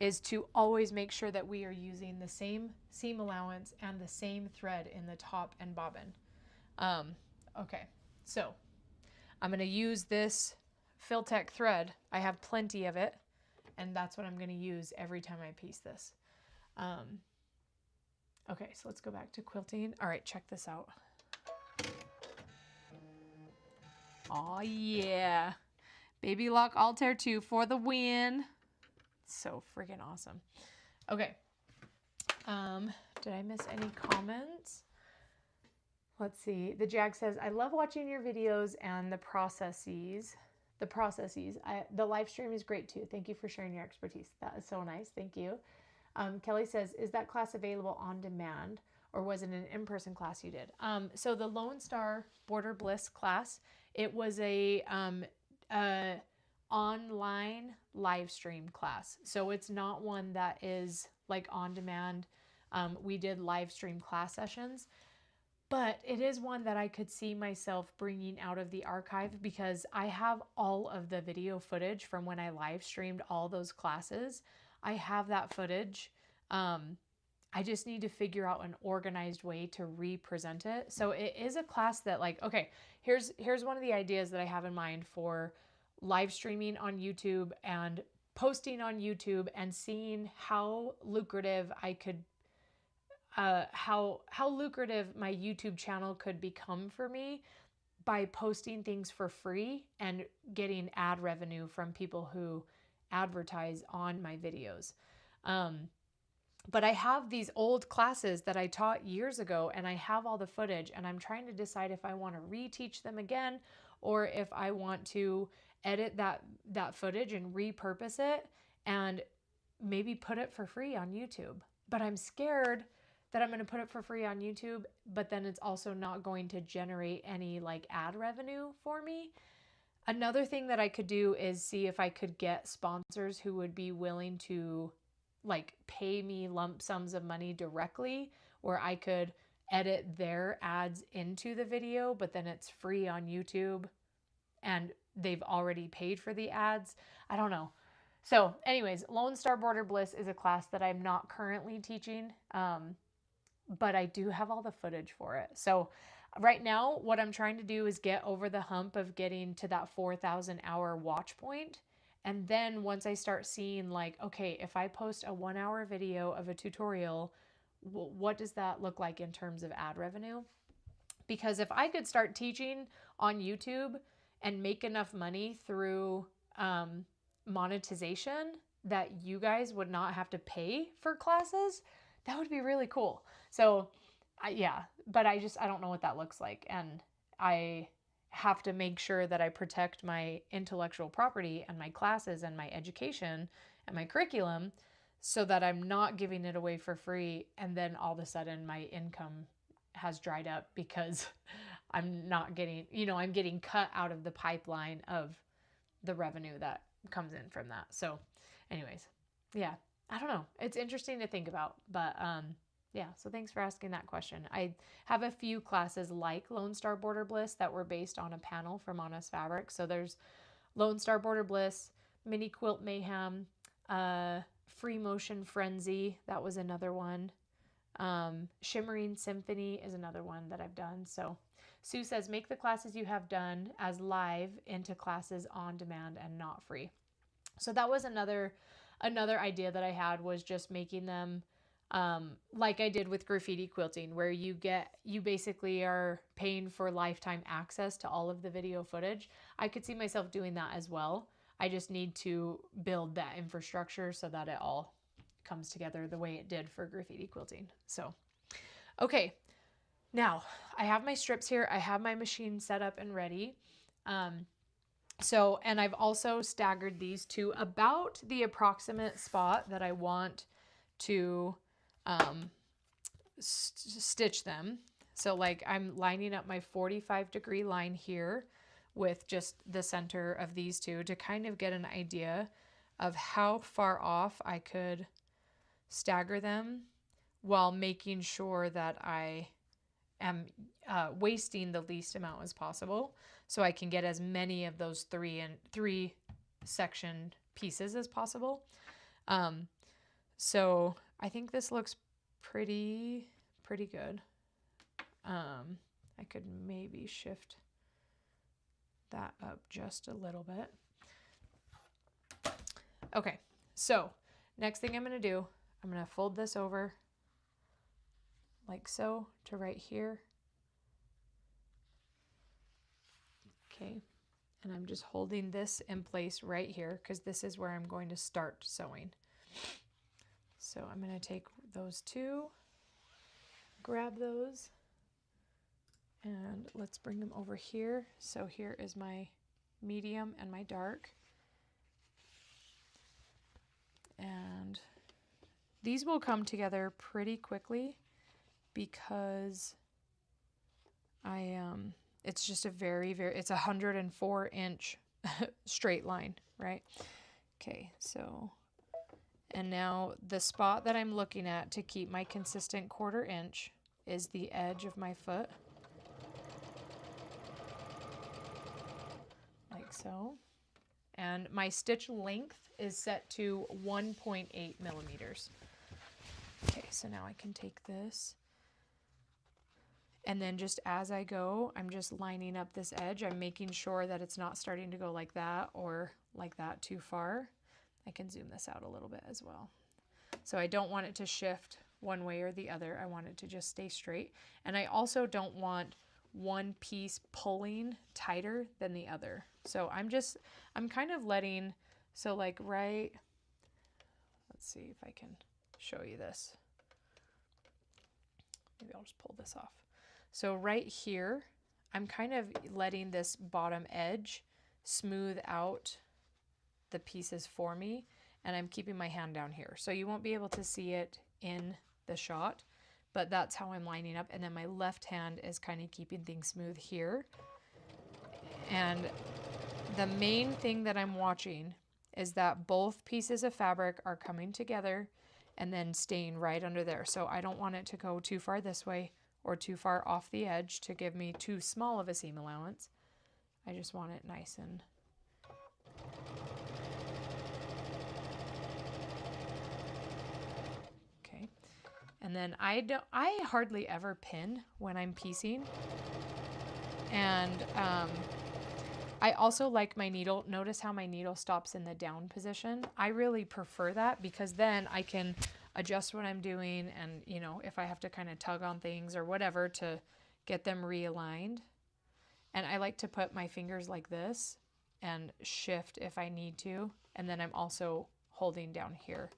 is to always make sure that we are using the same seam allowance and the same thread in the top and bobbin. Okay, so I'm going to use this Filtech thread. I have plenty of it, and that's what I'm going to use every time I piece this. Okay, so let's go back to quilting. All right, check this out. Oh yeah. Baby Lock Altair 2 for the win. So freaking awesome. Okay. Did I miss any comments? Let's see. The Jag says, I love watching your videos and the processes. The live stream is great too. Thank you for sharing your expertise. That is so nice. Thank you. Kelly says, is that class available on demand or was it an in-person class you did? So the Lone Star Border Bliss class, it was a online live stream class. So it's not one that is like on demand. We did live stream class sessions. But it is one that I could see myself bringing out of the archive because I have all of the video footage from when I live streamed all those classes. I have that footage. I just need to figure out an organized way to represent it. So it is a class that like, okay, here's one of the ideas that I have in mind for live streaming on YouTube and posting on YouTube and seeing how lucrative I could how lucrative my YouTube channel could become for me by posting things for free and getting ad revenue from people who advertise on my videos. But I have these old classes that I taught years ago and I have all the footage and I'm trying to decide if I want to reteach them again or if I want to edit that footage and repurpose it and maybe put it for free on YouTube. But I'm scared that I'm going to put it for free on YouTube, but then it's also not going to generate any like ad revenue for me. Another thing that I could do is see if I could get sponsors who would be willing to like pay me lump sums of money directly, where I could edit their ads into the video, but then it's free on YouTube and they've already paid for the ads. I don't know. So anyways, Lone Star Border Bliss is a class that I'm not currently teaching. But I do have all the footage for it. So right now, what I'm trying to do is get over the hump of getting to that 4,000 hour watch point. And then once I start seeing like, okay, if I post a 1 hour video of a tutorial, what does that look like in terms of ad revenue? Because if I could start teaching on YouTube and make enough money through monetization that you guys would not have to pay for classes, that would be really cool. So yeah, but I don't know what that looks like. And I have to make sure that I protect my intellectual property and my classes and my education and my curriculum so that I'm not giving it away for free. And then all of a sudden my income has dried up because I'm not getting, I'm getting cut out of the pipeline of the revenue that comes in from that. So anyways, yeah. I don't know. It's interesting to think about, but yeah, so thanks for asking that question. I have a few classes like Lone Star Border Bliss that were based on a panel from Honest Fabric. So there's Lone Star Border Bliss, Mini Quilt Mayhem, Free Motion Frenzy, that was another one. Shimmering Symphony is another one that I've done. So Sue says, make the classes you have done as live into classes on demand and not free. So that was another idea that I had, was just making them like I did with graffiti quilting, where you basically are paying for lifetime access to all of the video footage. I could see myself doing that as well. I just need to build that infrastructure so that it all comes together the way it did for graffiti quilting. So, okay. Now, I have my strips here. I have my machine set up and ready. And I've also staggered these to about the approximate spot that I want to stitch them. So like I'm lining up my 45-degree line here with just the center of these two to kind of get an idea of how far off I could stagger them while making sure that I am wasting the least amount as possible, so I can get as many of those three section pieces as possible. So I think this looks pretty good. I could maybe shift that up just a little bit. Okay, so next thing I'm going to do, I'm going to fold this over like so to right here. Okay, and I'm just holding this in place right here because this is where I'm going to start sewing. So I'm going to take those two, grab those, and let's bring them over here. So here is my medium and my dark. And these will come together pretty quickly because it's just a it's a 104-inch straight line, right? Okay, so, and now the spot that I'm looking at to keep my consistent 1/4 inch is the edge of my foot. Like so. And my stitch length is set to 1.8 millimeters. Okay, so now I can take this, and then just as I go, I'm just lining up this edge. I'm making sure that it's not starting to go like that or like that too far. I can zoom this out a little bit as well. So I don't want it to shift one way or the other. I want it to just stay straight. And I also don't want one piece pulling tighter than the other. So I'm kind of letting, so like let's see if I can show you this. Maybe I'll just pull this off. So right here, I'm kind of letting this bottom edge smooth out the pieces for me, and I'm keeping my hand down here. So you won't be able to see it in the shot, but that's how I'm lining up. And then my left hand is kind of keeping things smooth here. And the main thing that I'm watching is that both pieces of fabric are coming together and then staying right under there. So I don't want it to go too far this way or too far off the edge to give me too small of a seam allowance. I just want it nice and okay. And then I hardly ever pin when I'm piecing. And I also like my needle. Notice how my needle stops in the down position. I really prefer that because then I can adjust what I'm doing, and you know, if I have to kind of tug on things or whatever to get them realigned. And I like to put my fingers like this and shift if I need to, and then I'm also holding down here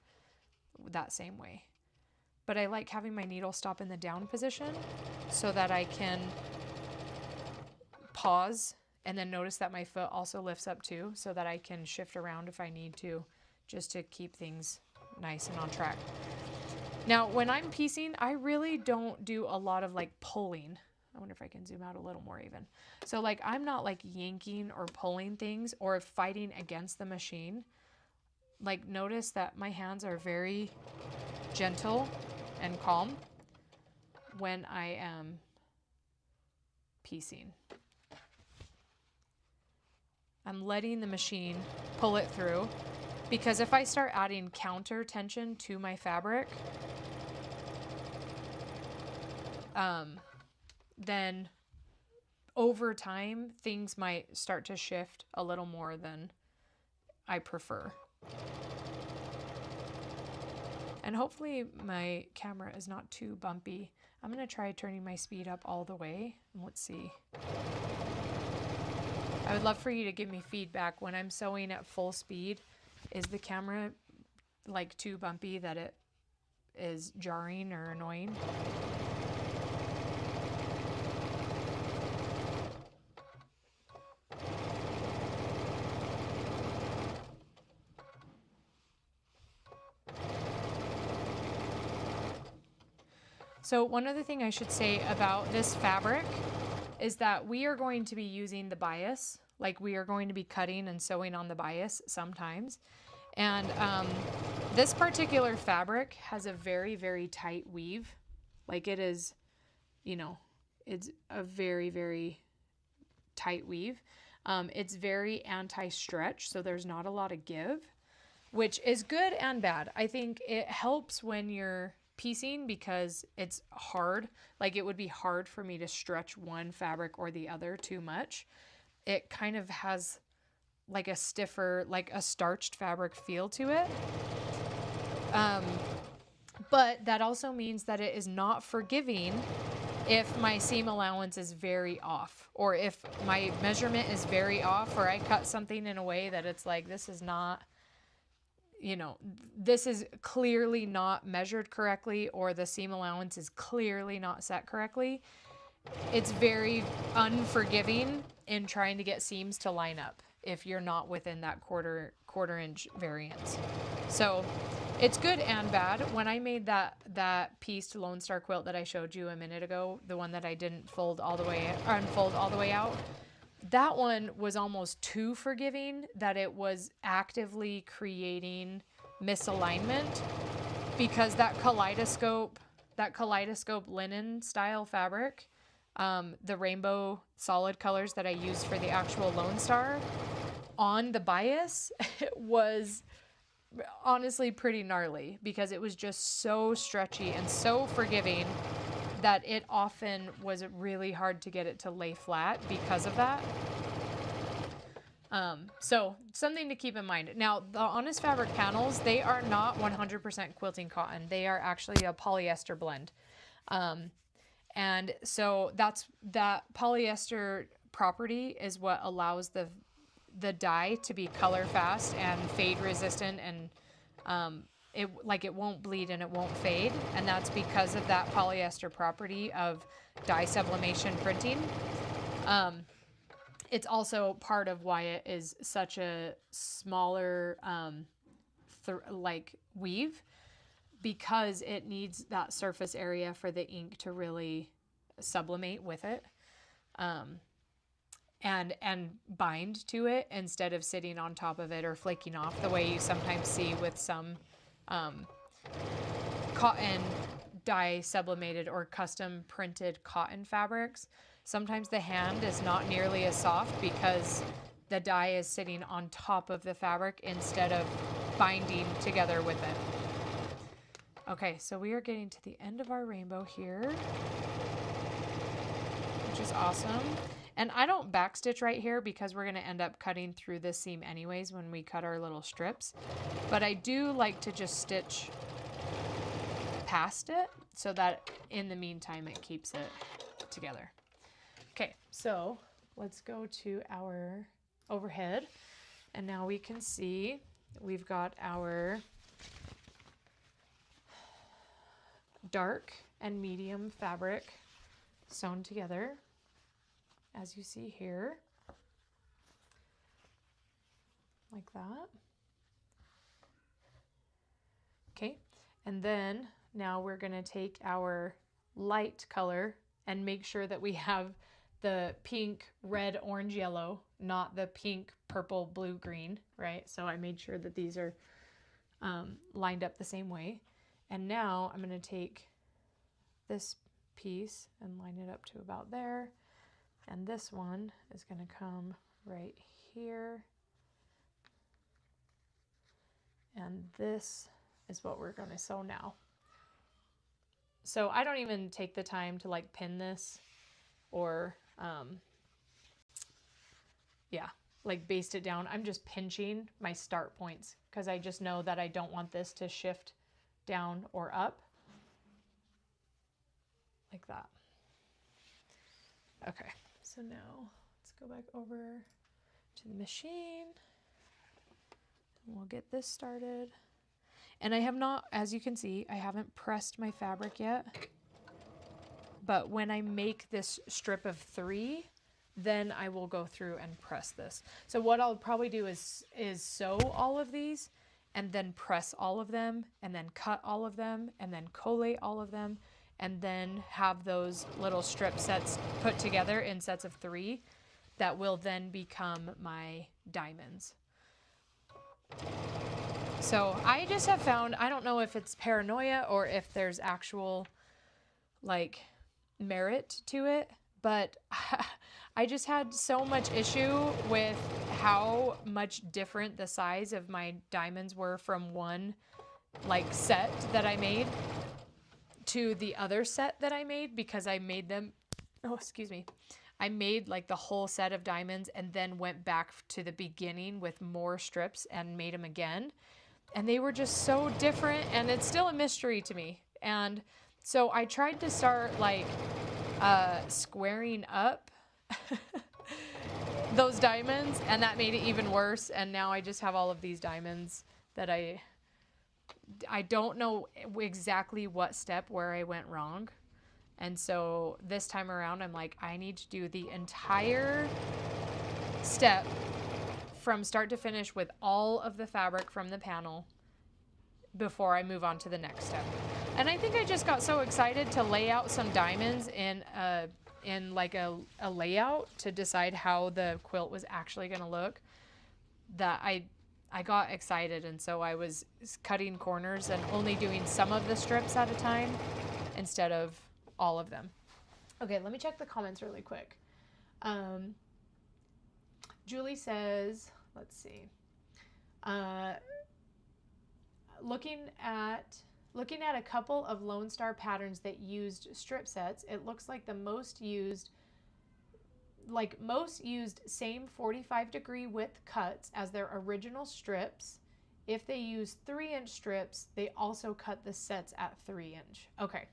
that same way. But I like having my needle stop in the down position so that I can pause and then notice that my foot also lifts up too, so that I can shift around if I need to, just to keep things nice and on track. Now, when I'm piecing, I really don't do a lot of like pulling. I wonder if I can zoom out a little more even. So like, I'm not like yanking or pulling things or fighting against the machine. Like, notice that my hands are very gentle and calm when I am piecing. I'm letting the machine pull it through, because if I start adding counter tension to my fabric, then over time things might start to shift a little more than I prefer. And hopefully my camera is not too bumpy. I'm going to try turning my speed up all the way. Let's see. I would love for you to give me feedback when I'm sewing at full speed. Is the camera like too bumpy that it is jarring or annoying? So one other thing I should say about this fabric is that we are going to be using the bias, like we are going to be cutting and sewing on the bias sometimes. And this particular fabric has a very, very tight weave. Like it is, you know, it's a very, very tight weave. It's very anti-stretch, so there's not a lot of give, which is good and bad. I think it helps when you're piecing because it's hard. Like it would be hard for me to stretch one fabric or the other too much. It kind of has like a stiffer, like a starched fabric feel to it. But that also means that it is not forgiving if my seam allowance is very off, or if my measurement is very off, or I cut something in a way that it's like, this is not, you know, this is clearly not measured correctly, or the seam allowance is clearly not set correctly. It's very unforgiving in trying to get seams to line up if you're not within that quarter inch variance. So it's good and bad. When I made that pieced Lone Star quilt that I showed you a minute ago, the one that I didn't unfold all the way out, that one was almost too forgiving, that it was actively creating misalignment, because that kaleidoscope linen style fabric, the rainbow solid colors that I used for the actual Lone Star on the bias was honestly pretty gnarly, because it was just so stretchy and so forgiving that it often was really hard to get it to lay flat because of that. So something to keep in mind. Now, the Honest Fabric panels, they are not 100% quilting cotton. They are actually a polyester blend. And so that polyester property is what allows the dye to be color fast and fade resistant, and it won't bleed and it won't fade, and that's because of that polyester property of dye sublimation printing. It's also part of why it is such a smaller weave, because it needs that surface area for the ink to really sublimate with it. And bind to it instead of sitting on top of it or flaking off the way you sometimes see with some cotton dye sublimated or custom printed cotton fabrics. Sometimes the hand is not nearly as soft because the dye is sitting on top of the fabric instead of binding together with it. Okay, so we are getting to the end of our rainbow here, which is awesome. And I don't backstitch right here because we're going to end up cutting through this seam anyways when we cut our little strips. But I do like to just stitch past it so that in the meantime it keeps it together. Okay, so let's go to our overhead. And now we can see we've got our dark and medium fabric sewn together, as you see here, like that. Okay, and then now we're going to take our light color and make sure that we have the pink, red, orange, yellow, not the pink, purple, blue, green, right? So I made sure that these are lined up the same way. And now I'm going to take this piece and line it up to about there. And this one is going to come right here. And this is what we're going to sew now. So I don't even take the time to like pin this or, like baste it down. I'm just pinching my start points because I just know that I don't want this to shift down or up like that. Okay, so now let's go back over to the machine and we'll get this started. And I have not, as you can see, I haven't pressed my fabric yet. But when I make this strip of 3, then I will go through and press this. So what I'll probably do is sew all of these and then press all of them and then cut all of them and then collate all of them and then have those little strip sets put together in sets of 3 that will then become my diamonds. So I just have found, I don't know if it's paranoia or if there's actual like merit to it, but I just had so much issue with how much different the size of my diamonds were from one like set that I made to the other set that I made, because I made them, oh, excuse me. I made like the whole set of diamonds and then went back to the beginning with more strips and made them again. And they were just so different, and it's still a mystery to me. And so I tried to start like squaring up those diamonds, and that made it even worse. And now I just have all of these diamonds that I don't know exactly what step where I went wrong. And so this time around, I'm like, I need to do the entire step from start to finish with all of the fabric from the panel before I move on to the next step. And I think I just got so excited to lay out some diamonds in like a layout to decide how the quilt was actually going to look, that I got excited. And so I was cutting corners and only doing some of the strips at a time instead of all of them. Okay, let me check the comments really quick. Julie says, let's see. Looking at a couple of Lone Star patterns that used strip sets, it looks like most used same 45-degree width cuts as their original strips. If they use 3-inch strips, they also cut the sets at 3-inch. Okay.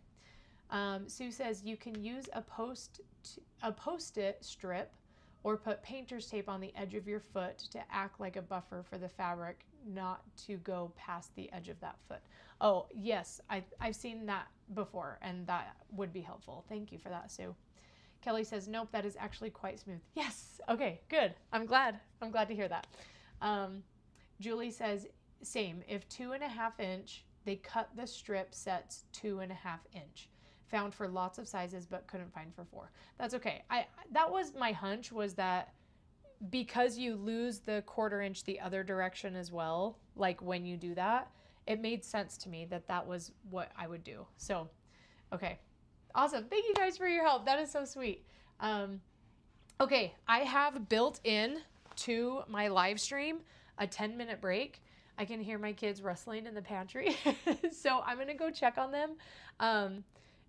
Sue says you can use a post-it strip or put painter's tape on the edge of your foot to act like a buffer for the fabric, not to go past the edge of that foot. Oh, yes, I've seen that before, and that would be helpful. Thank you for that, Sue. Kelly says, nope, that is actually quite smooth. Yes, okay, good. I'm glad to hear that. Julie says, same, if 2.5-inch, they cut the strip sets 2.5-inch. Found for lots of sizes, but couldn't find for 4. That's okay. That was my hunch, was that because you lose the 1/4 inch the other direction as well, like when you do that, it made sense to me that was what I would do. So, okay. Awesome. Thank you guys for your help. That is so sweet. Okay, I have built in to my live stream a 10-minute break. I can hear my kids rustling in the pantry. So I'm going to go check on them.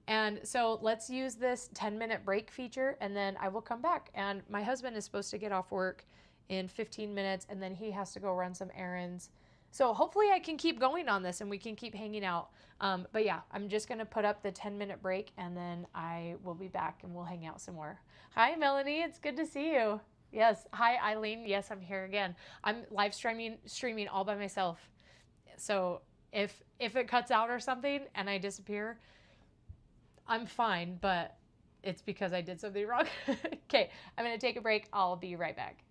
And so let's use this 10-minute break feature, and then I will come back. And my husband is supposed to get off work in 15 minutes, and then he has to go run some errands. So hopefully I can keep going on this and we can keep hanging out. But yeah, I'm just going to put up the 10-minute break, and then I will be back and we'll hang out some more. Hi, Melanie. It's good to see you. Yes. Hi, Eileen. Yes, I'm here again. I'm live streaming all by myself. So if it cuts out or something and I disappear, I'm fine, but it's because I did something wrong. Okay, I'm going to take a break. I'll be right back.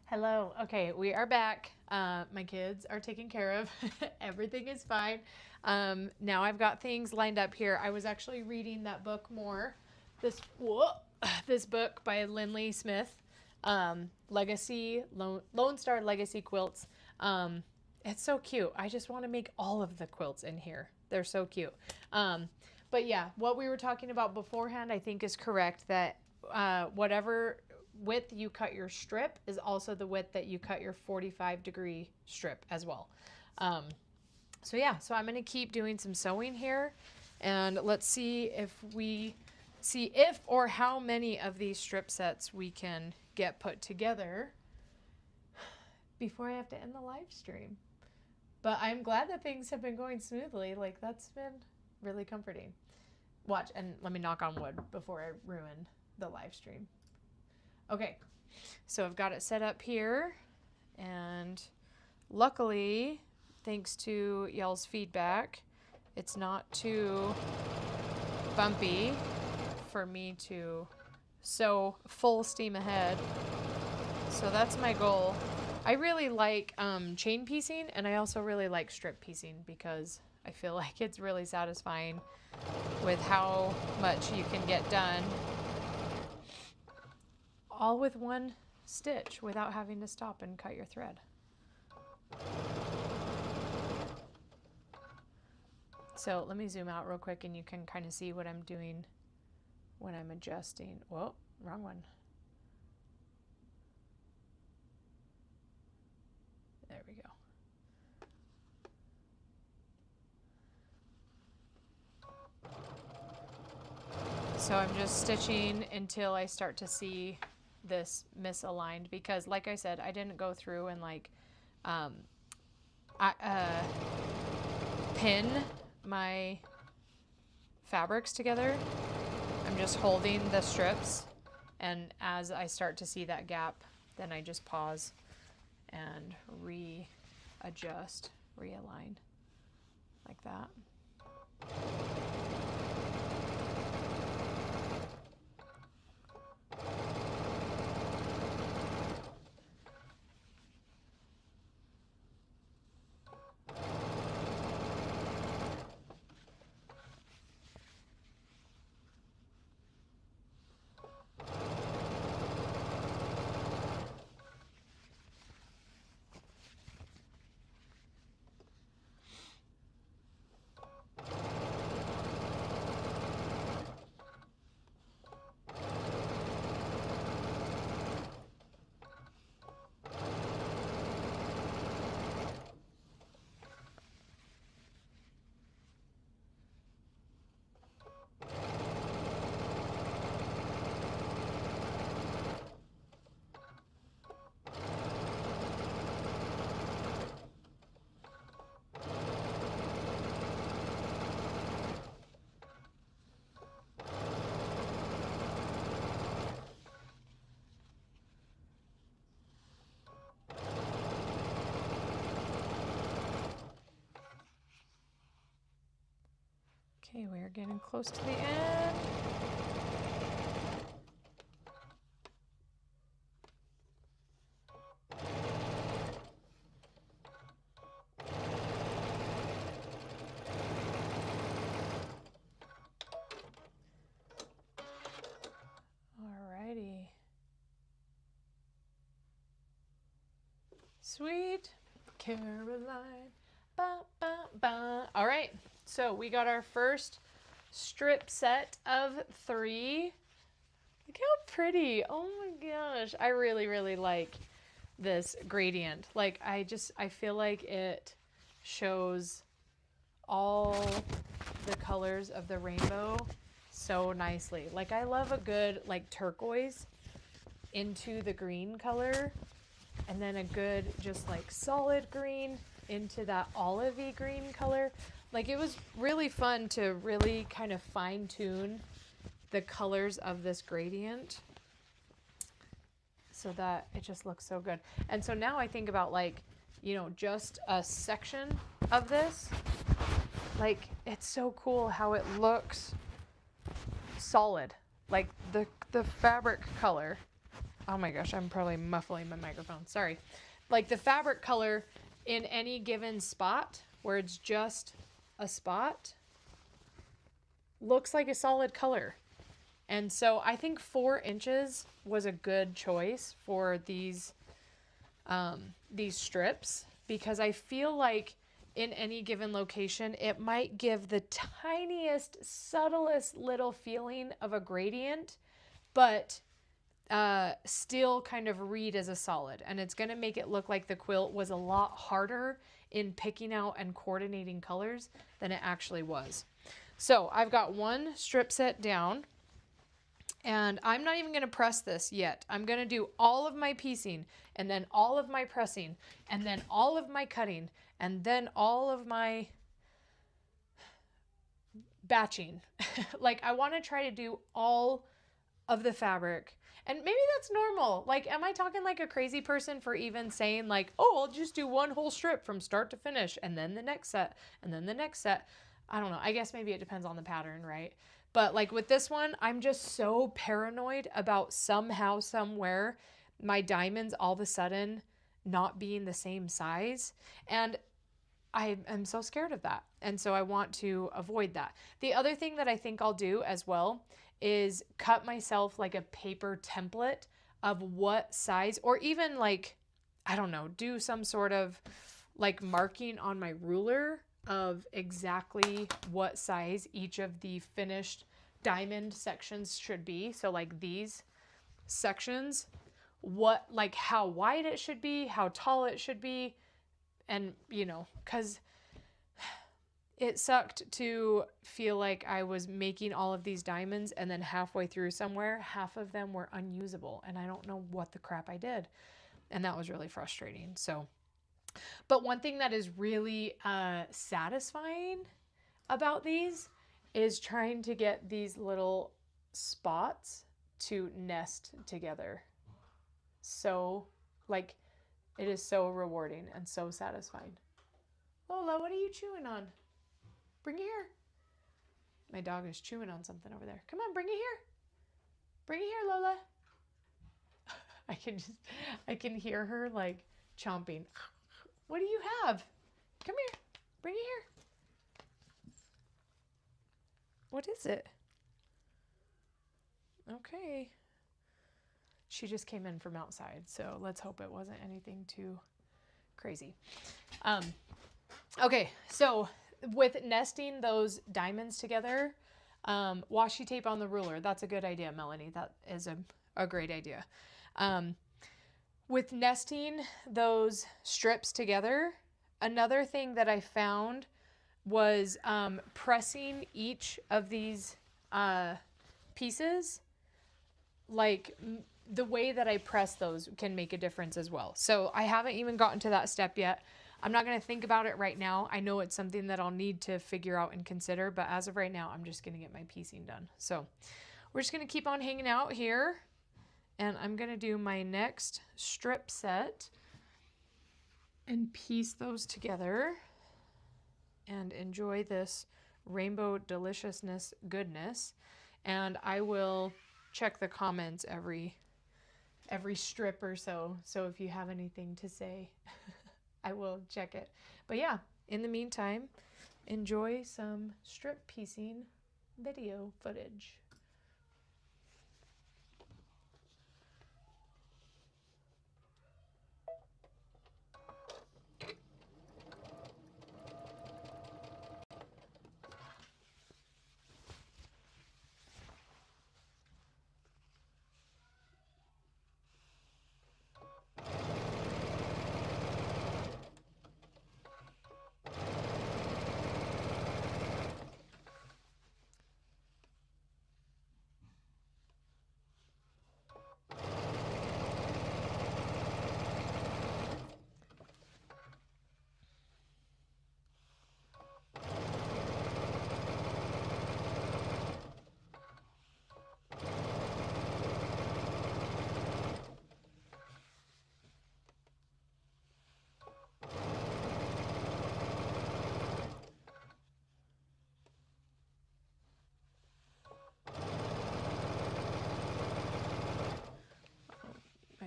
Hello. Okay, we are back. My kids are taken care of. Everything is fine. Now I've got things lined up here. I was actually reading that book more. This book by Lindley Smith, Lone Star Legacy Quilts. It's so cute. I just want to make all of the quilts in here. They're so cute. But yeah, what we were talking about beforehand, I think is correct, that whatever width you cut your strip is also the width that you cut your 45-degree strip as well. So yeah, so I'm going to keep doing some sewing here, and let's see if or how many of these strip sets we can get put together before I have to end the live stream. But I'm glad that things have been going smoothly. Like, that's been really comforting. Watch, and let me knock on wood before I ruin the live stream. Okay, so I've got it set up here, and luckily, thanks to y'all's feedback, it's not too bumpy for me to sew full steam ahead. So that's my goal. I really like chain piecing, and I also really like strip piecing because I feel like it's really satisfying with how much you can get done all with one stitch without having to stop and cut your thread. So let me zoom out real quick and you can kind of see what I'm doing when I'm adjusting. Whoa, wrong one. There we go. So I'm just stitching until I start to see this misaligned, because like I said, I didn't go through and like pin my fabrics together. I'm just holding the strips, and as I start to see that gap, then I just pause and readjust, realign like that. Okay, we're getting close to the end. Alrighty. Sweet Caroline. Ba, ba, ba. All right, so we got our first strip set of 3. Look how pretty. Oh my gosh. I really, really like this gradient. Like, I feel like it shows all the colors of the rainbow so nicely. Like, I love a good like turquoise into the green color, and then a good just like solid green into that olivey green color. Like, it was really fun to really kind of fine tune the colors of this gradient so that it just looks so good. And so now I think about, like, you know, just a section of this, like, it's so cool how it looks solid. Like the fabric color Oh my gosh, I'm probably muffling my microphone. Sorry. Like the fabric color in any given spot where it's just a spot looks like a solid color. And so I think 4 inches was a good choice for these strips, because I feel like in any given location, it might give the tiniest, subtlest little feeling of a gradient, but still kind of read as a solid. And it's going to make it look like the quilt was a lot harder in picking out and coordinating colors than it actually was. So I've got 1 strip set down, and I'm not even going to press this yet. I'm going to do all of my piecing, and then all of my pressing, and then all of my cutting, and then all of my batching. Like I want to try to do all of the fabric. And maybe that's normal. Like, am I talking like a crazy person for even saying like, oh, I'll just do 1 whole strip from start to finish, and then the next set, and then the next set? I don't know. I guess maybe it depends on the pattern, right? But like with this one, I'm just so paranoid about somehow, somewhere, my diamonds all of a sudden not being the same size. And I am so scared of that. And so I want to avoid that. The other thing that I think I'll do as well is cut myself like a paper template of what size, or even like, I don't know, do some sort of like marking on my ruler of exactly what size each of the finished diamond sections should be. So like these sections, what, like how wide it should be, how tall it should be. And, you know, because it sucked to feel like I was making all of these diamonds and then halfway through somewhere, half of them were unusable. And I don't know what the crap I did. And that was really frustrating. So, but one thing that is really satisfying about these is trying to get these little spots to nest together. So, like, it is so rewarding and so satisfying. Lola, what are you chewing on? Bring it here. My dog is chewing on something over there. Come on, bring it here. Bring it here, Lola. I can hear her like chomping. What do you have? Come here. Bring it here. What is it? Okay. She just came in from outside, so let's hope it wasn't anything too crazy. Okay, so with nesting those diamonds together, washi tape on the ruler. That's a good idea, Melanie. That is a great idea. With nesting those strips together, another thing that I found was pressing each of these pieces. Like the way that I press those can make a difference as well. So I haven't even gotten to that step yet. I'm not going to think about it right now. I know it's something that I'll need to figure out and consider, but as of right now, I'm just going to get my piecing done. So we're just going to keep on hanging out here, and I'm going to do my next strip set and piece those together and enjoy this rainbow deliciousness goodness. And I will check the comments every strip or so. So if you have anything to say, I will check it. But yeah, in the meantime, enjoy some strip piecing video footage.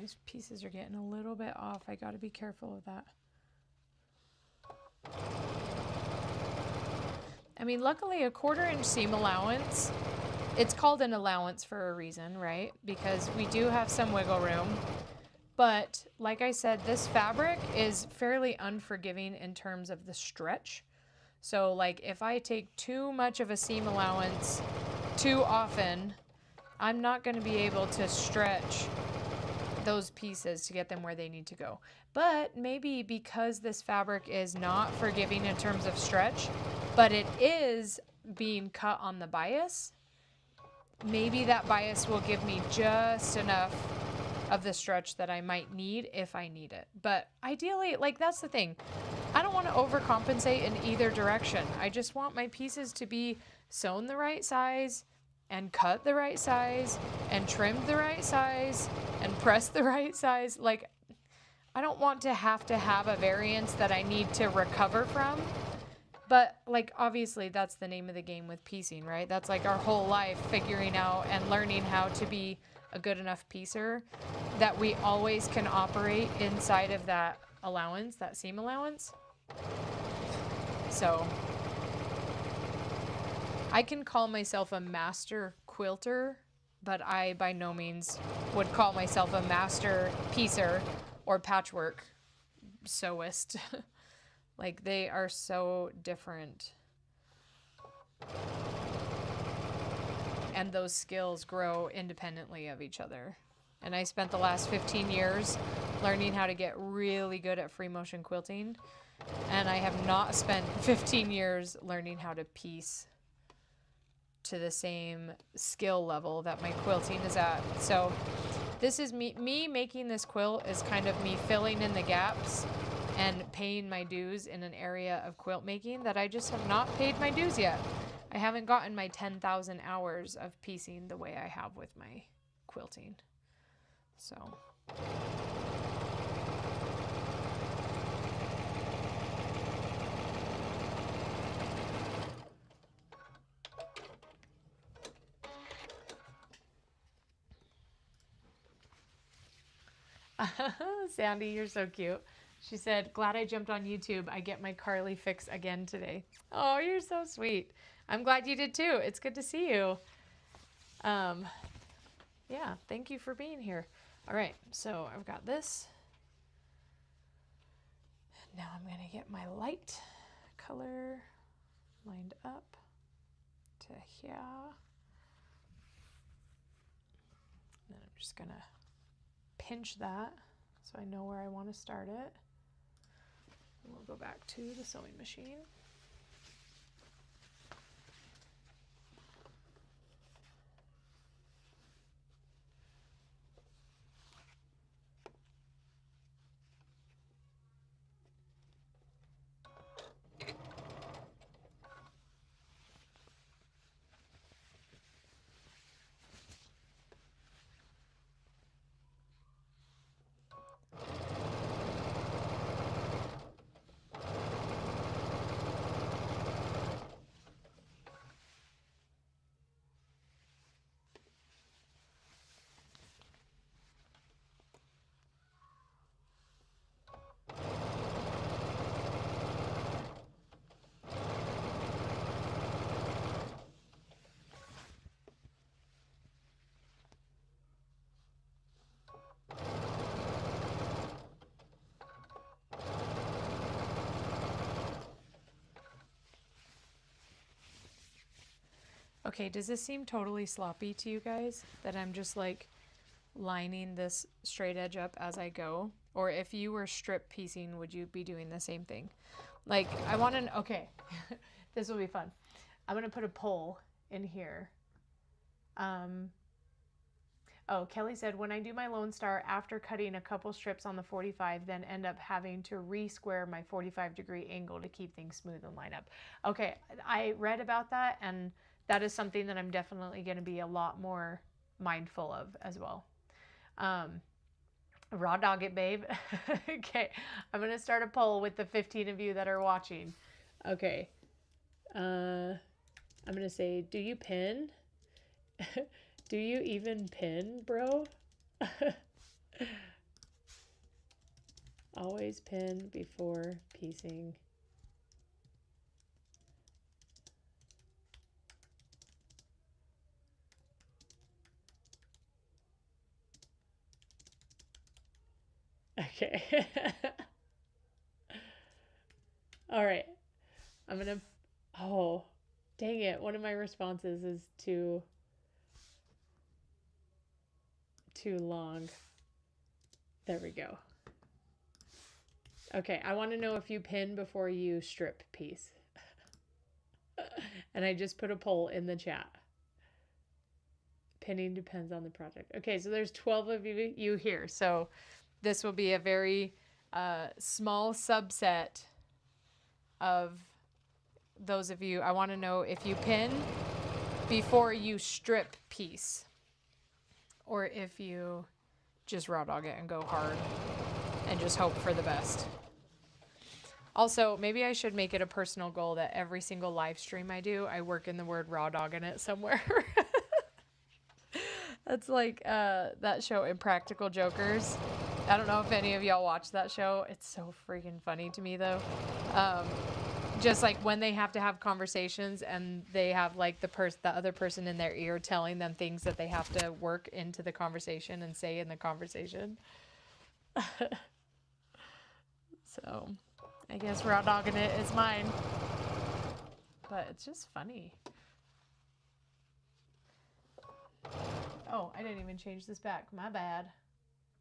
These pieces are getting a little bit off. I got to be careful of that. I mean, luckily a 1/4 inch seam allowance, it's called an allowance for a reason, right? Because we do have some wiggle room. But like I said, this fabric is fairly unforgiving in terms of the stretch. So like if I take too much of a seam allowance too often, I'm not going to be able to stretch those pieces to get them where they need to go. But maybe because this fabric is not forgiving in terms of stretch, but it is being cut on the bias, maybe that bias will give me just enough of the stretch that I might need if I need it. But ideally, like that's the thing. I don't want to overcompensate in either direction. I just want my pieces to be sewn the right size and cut the right size and trimmed the right size and pressed the right size. Like I don't want to have a variance that I need to recover from. But like obviously that's the name of the game with piecing, right? That's like our whole life, figuring out and learning how to be a good enough piecer that we always can operate inside of that allowance, that seam allowance. So I can call myself a master quilter, but I by no means would call myself a master piecer or patchwork sewist. Like they are so different. And those skills grow independently of each other. And I spent the last 15 years learning how to get really good at free motion quilting. And I have not spent 15 years learning how to piece to the same skill level that my quilting is at. So this is me making this quilt is kind of me filling in the gaps and paying my dues in an area of quilt making that I just have not paid my dues yet. I haven't gotten my 10,000 hours of piecing the way I have with my quilting. So. Sandy, you're so cute. She said, glad I jumped on YouTube. I get my Karlee fix again today. Oh, you're so sweet. I'm glad you did too. It's good to see you. Yeah, thank you for being here. All right, so I've got this. Now I'm going to get my light color lined up to here. And then I'm just going to pinch that so I know where I want to start it. And we'll go back to the sewing machine. Okay, does this seem totally sloppy to you guys? That I'm just like lining this straight edge up as I go? Or if you were strip piecing, would you be doing the same thing? Like, I want to, okay, this will be fun. I'm going to put a poll in here. Oh, Kelly said, when I do my Lone Star after cutting a couple strips on the 45, then end up having to re-square my 45-degree angle to keep things smooth and line up. Okay, I read about that, and that is something that I'm definitely going to be a lot more mindful of as well. Raw dog it, babe. Okay, I'm going to start a poll with the 15 of you that are watching. Okay. I'm going to say, do you pin? Do you even pin, bro? Always pin before piecing. Okay. All right. I'm gonna, oh, dang it. One of my responses is too long. There we go. Okay, I want to know if you pin before you strip piece. And I just put a poll in the chat. Pinning depends on the project. Okay, so there's 12 of you here. So this will be a very small subset of those of you. I want to know if you pin before you strip piece, or if you just raw dog it and go hard and just hope for the best. Also, maybe I should make it a personal goal that every single live stream I do, I work in the word raw dog in it somewhere. That's like that show Impractical Jokers. I don't know if any of y'all watch that show. It's so freaking funny to me though. Just like when they have to have conversations and they have like the other person in their ear telling them things that they have to work into the conversation and say in the conversation. So I guess raw dogging it is mine. But it's just funny. Oh, I didn't even change this back. My bad.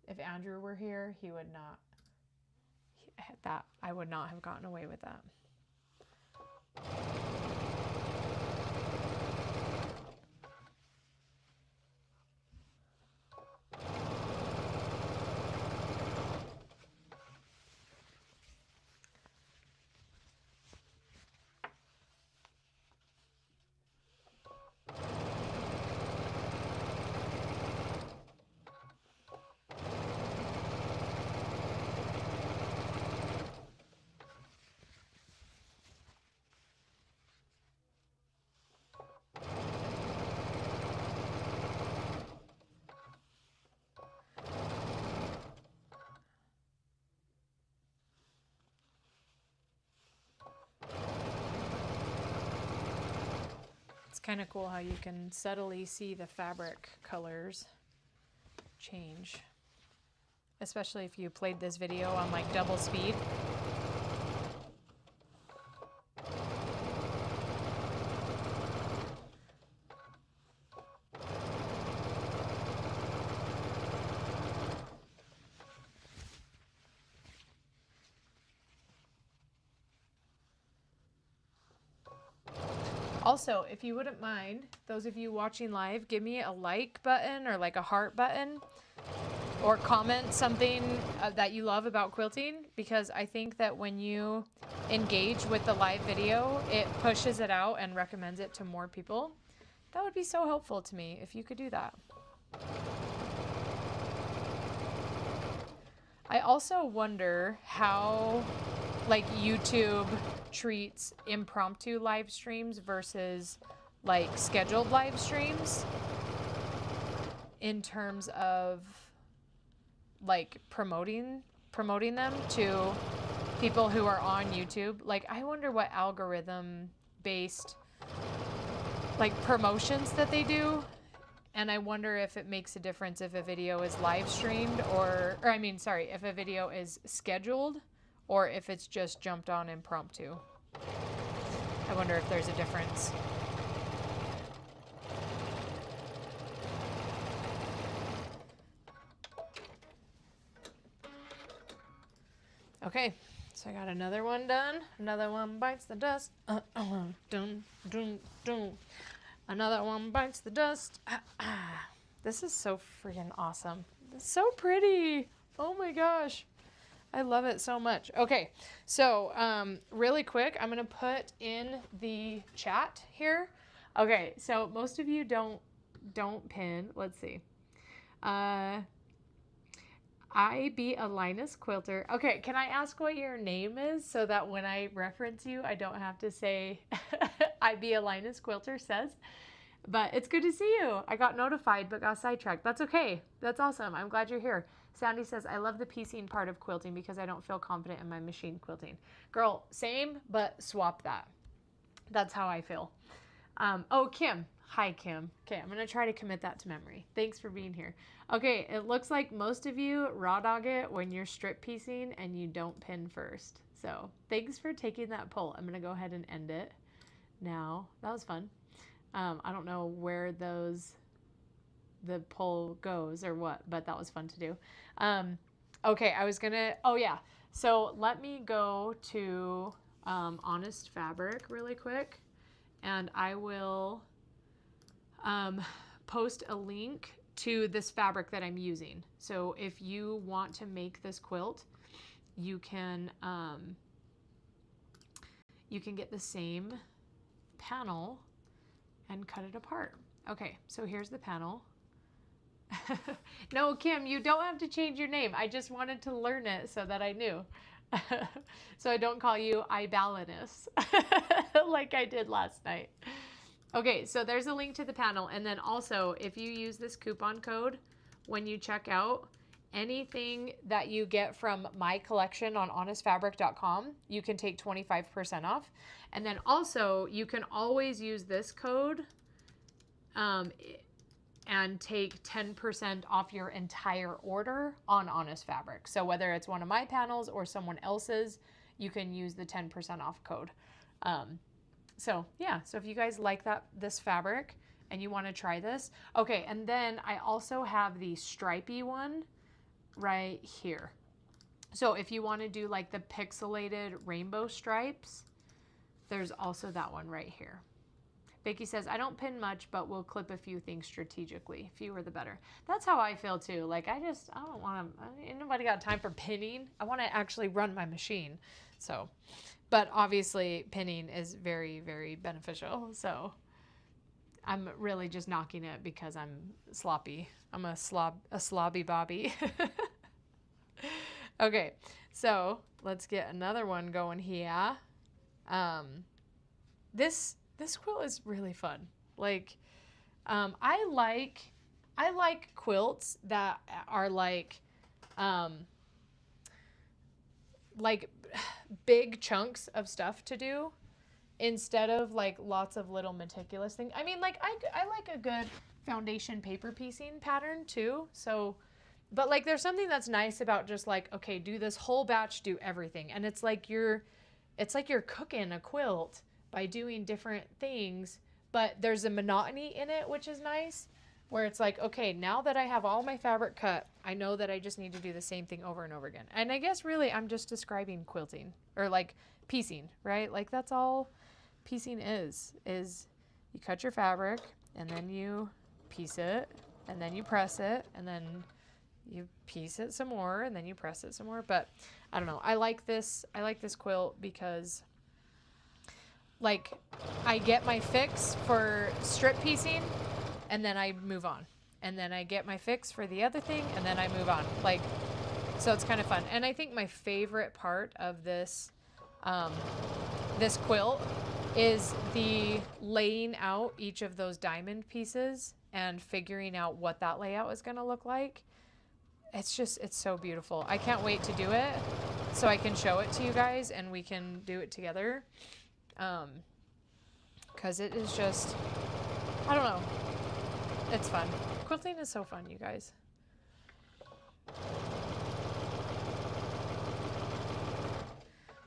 If Andrew were here, he would not. I would not have gotten away with that. It's kind of cool how you can subtly see the fabric colors change, especially if you played this video on like double speed. Also, if you wouldn't mind, those of you watching live, give me a like button or like a heart button, or comment something that you love about quilting, because I think that when you engage with the live video, it pushes it out and recommends it to more people. That would be so helpful to me if you could do that. I also wonder how like YouTube treats impromptu live streams versus like scheduled live streams in terms of like promoting them to people who are on YouTube. Like, I wonder what algorithm based like promotions that they do. And I wonder if it makes a difference if a video is live streamed or I mean, sorry, if a video is scheduled or if it's just jumped on impromptu. I wonder if there's a difference. Okay, so I got another one done. Another one bites the dust. Dun, dun, dun. Another one bites the dust. This is so freaking awesome. It's so pretty. Oh my gosh. I love it so much. Okay, so really quick, I'm gonna put in the chat here. Okay, so most of you don't pin. Let's see. I be a Linus Quilter. Okay, can I ask what your name is so that when I reference you, I don't have to say I be a Linus Quilter says. But it's good to see you. I got notified but got sidetracked. That's okay. That's awesome. I'm glad you're here. Sandy says, I love the piecing part of quilting because I don't feel confident in my machine quilting. Girl, same, but swap that. That's how I feel. Oh, Kim. Hi, Kim. Okay, I'm going to try to commit that to memory. Thanks for being here. Okay, it looks like most of you raw dog it when you're strip piecing and you don't pin first. So thanks for taking that poll. I'm going to go ahead and end it now. That was fun. I don't know where the poll goes or what, but that was fun to do. Okay, I was gonna, oh yeah. So let me go to Honest Fabric really quick, and I will post a link to this fabric that I'm using. So if you want to make this quilt, you can get the same panel and cut it apart. Okay, so here's the panel. No, Kim, you don't have to change your name. I just wanted to learn it so that I knew. So I don't call you Ibalinus like I did last night. Okay, so there's a link to the panel. And then also, if you use this coupon code when you check out, anything that you get from my collection on honestfabric.com, you can take 25% off. And then also, you can always use this code and take 10% off your entire order on Honest Fabric. So whether it's one of my panels or someone else's, you can use the 10% off code. So yeah, so if you guys like this fabric and you want to try this. Okay, and then I also have the stripy one right here. So if you want to do like the pixelated rainbow stripes, there's also that one right here. Becky says, I don't pin much, but we'll clip a few things strategically. Fewer the better. That's how I feel too. Like I don't want to, ain't nobody got time for pinning. I want to actually run my machine. So, but obviously pinning is very, very beneficial. So I'm really just knocking it because I'm sloppy. I'm a slobby Bobby. Okay. So let's get another one going here. This quilt is really fun. Like, I like quilts that are like big chunks of stuff to do instead of like lots of little meticulous things. I mean, like I like a good foundation paper piecing pattern too. So, but like there's something that's nice about just like, okay, do this whole batch, do everything. And it's like you're cooking a quilt by doing different things, but there's a monotony in it, which is nice, where it's like, okay, now that I have all my fabric cut, I know that I just need to do the same thing over and over again. And I guess really I'm just describing quilting or like piecing, right? Like that's all piecing is you cut your fabric and then you piece it and then you press it and then you piece it some more and then you press it some more. But I don't know. I like this quilt because like I get my fix for strip piecing and then I move on. And then I get my fix for the other thing and then I move on. Like, so it's kind of fun. And I think my favorite part of this, this quilt is the laying out each of those diamond pieces and figuring out what that layout is going to look like. It's so beautiful. I can't wait to do it so I can show it to you guys and we can do it together. Cause it is just, I don't know. It's fun. Quilting is so fun, you guys.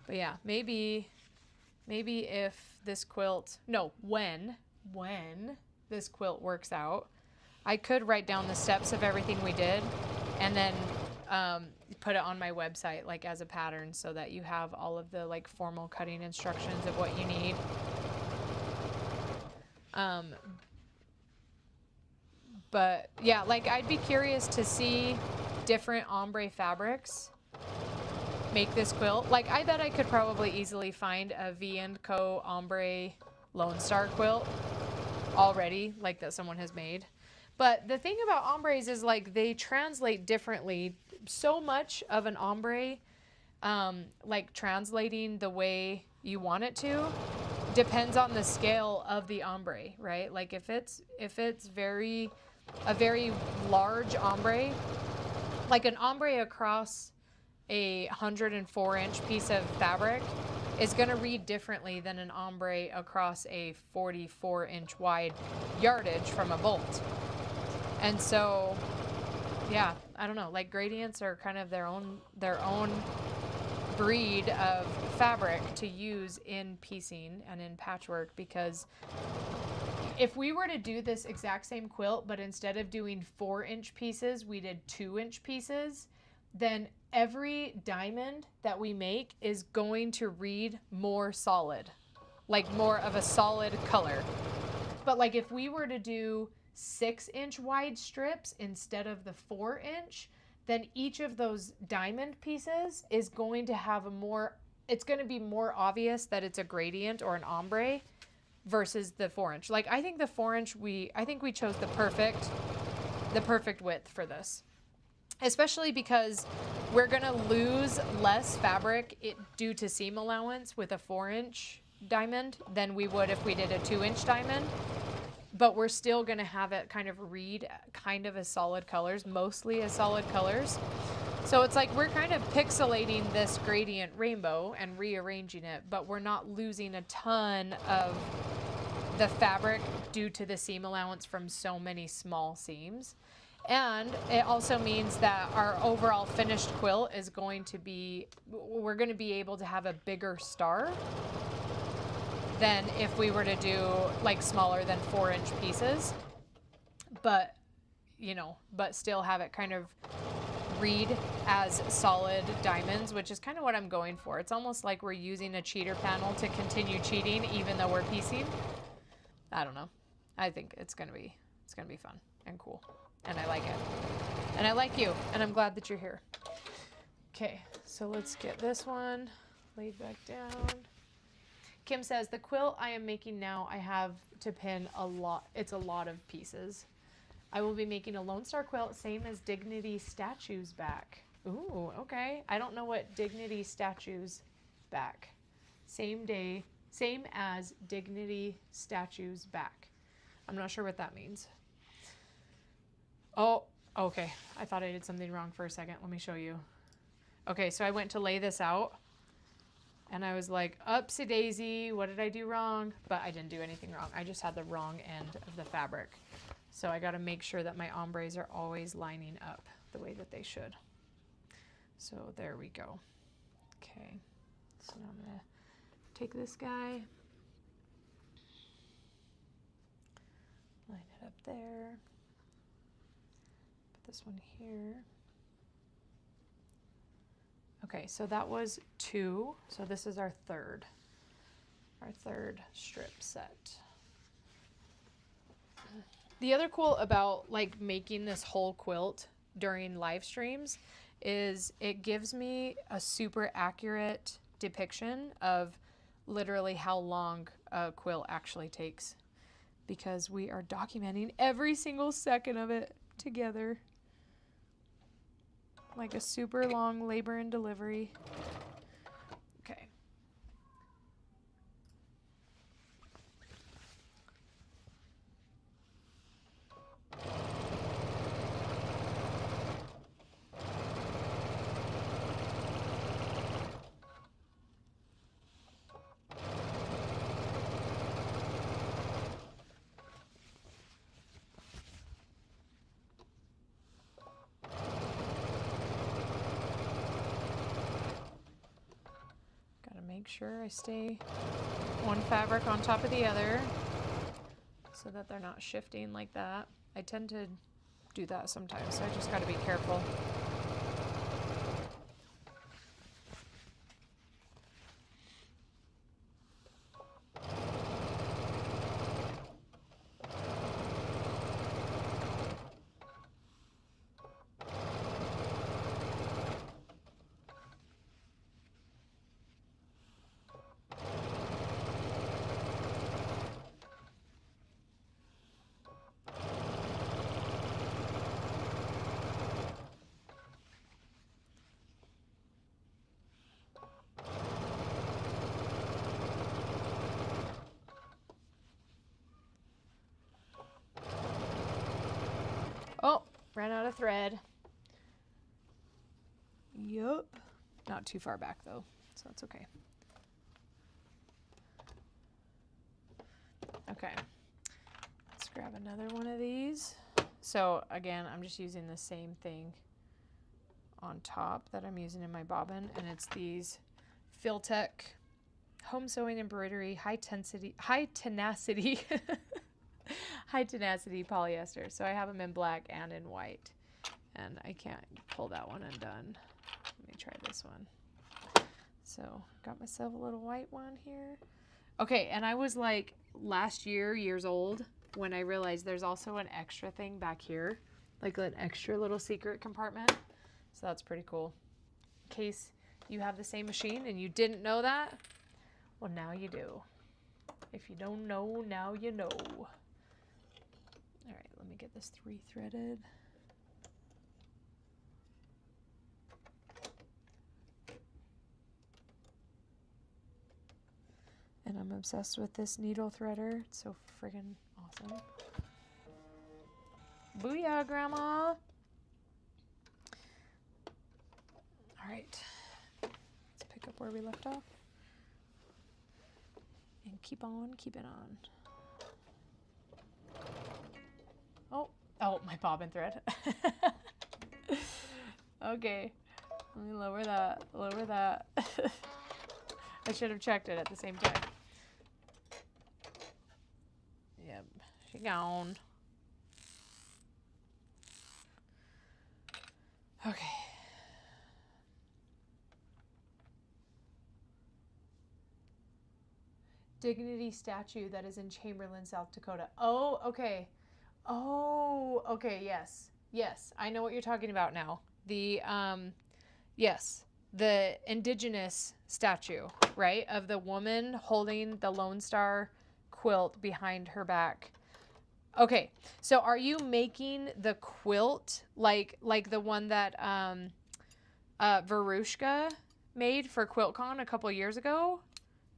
But yeah, maybe if this quilt, no, when this quilt works out, I could write down the steps of everything we did and then, put it on my website like as a pattern so that you have all of the like formal cutting instructions of what you need. But yeah, like I'd be curious to see different ombre fabrics make this quilt. Like I bet I could probably easily find a V&Co ombre Lone Star quilt already, like that someone has made. But the thing about ombres is like they translate differently. So much of an ombre, like translating the way you want it to, depends on the scale of the ombre, right? Like if it's a very large ombre, like an ombre across a 104-inch piece of fabric is going to read differently than an ombre across a 44-inch wide yardage from a bolt. And so, yeah, I don't know, like gradients are kind of their own breed of fabric to use in piecing and in patchwork, because if we were to do this exact same quilt, but instead of doing 4-inch pieces, we did 2-inch pieces, then every diamond that we make is going to read more solid, like more of a solid color. But like if we were to do 6-inch wide strips instead of the 4-inch, then each of those diamond pieces is going to have a more, it's going to be more obvious that it's a gradient or an ombre versus the 4-inch. Like I think the 4-inch, I think we chose the perfect width for this. Especially because we're gonna lose less fabric due to seam allowance with a 4-inch diamond than we would if we did a 2-inch diamond. But we're still gonna have it kind of read kind of as solid colors, mostly as solid colors. So it's like we're kind of pixelating this gradient rainbow and rearranging it, but we're not losing a ton of the fabric due to the seam allowance from so many small seams. And it also means that our overall finished quilt is going to be, we're going to be able to have a bigger star than if we were to do like smaller than 4-inch pieces, but you know, but still have it kind of read as solid diamonds, which is kind of what I'm going for. It's almost like we're using a cheater panel to continue cheating even though we're piecing. I don't know. I think it's going to be fun and cool. And I like it. And I like you. And I'm glad that you're here. Okay, so let's get this one laid back down. Kim says, the quilt I am making now, I have to pin a lot. It's a lot of pieces. I will be making a Lone Star quilt, same as Dignity Statues back. Ooh, okay. I don't know what Dignity Statues back. Same as Dignity Statues back. I'm not sure what that means. Oh, okay. I thought I did something wrong for a second. Let me show you. Okay, so I went to lay this out and I was like, upsie daisy, what did I do wrong? But I didn't do anything wrong. I just had the wrong end of the fabric. So I got to make sure that my ombres are always lining up the way that they should. So there we go. Okay, so now I'm going to take this guy, line it up there. This one here. Okay, so that was 2. So this is our third strip set. The other cool about like making this whole quilt during live streams is it gives me a super accurate depiction of literally how long a quilt actually takes, because we are documenting every single second of it together. Like a super long labor and delivery. Okay. Make sure I stay one fabric on top of the other so that they're not shifting like that. I tend to do that sometimes, so I just got to be careful. Oh, ran out of thread. Yup. Not too far back though, so that's okay. Okay. Let's grab another one of these. So again, I'm just using the same thing on top that I'm using in my bobbin, and it's these Filtech home sewing embroidery high tenacity high tenacity polyester. So I have them in black and in white, and I can't pull that one undone. Let me try this one. So got myself a little white one here. Okay, and I was like last years old when I realized there's also an extra thing back here, like an extra little secret compartment. So that's pretty cool. In case you have the same machine and you didn't know that, well, now you do. If you don't know, now you know. All right, let me get this 3-threaded. And I'm obsessed with this needle threader. It's so friggin' awesome. Booyah, Grandma! All right, let's pick up where we left off. And keep on keeping on. Oh, my bobbin thread. Okay, let me lower that, I should have checked it at the same time. Yep, she gone. Okay. Dignity statue that is in Chamberlain, South Dakota. Oh, okay. Oh, okay, yes. Yes, I know what you're talking about now. The, yes, the indigenous statue, right? Of the woman holding the Lone Star quilt behind her back. Okay, so are you making the quilt like the one that Verushka made for QuiltCon a couple years ago?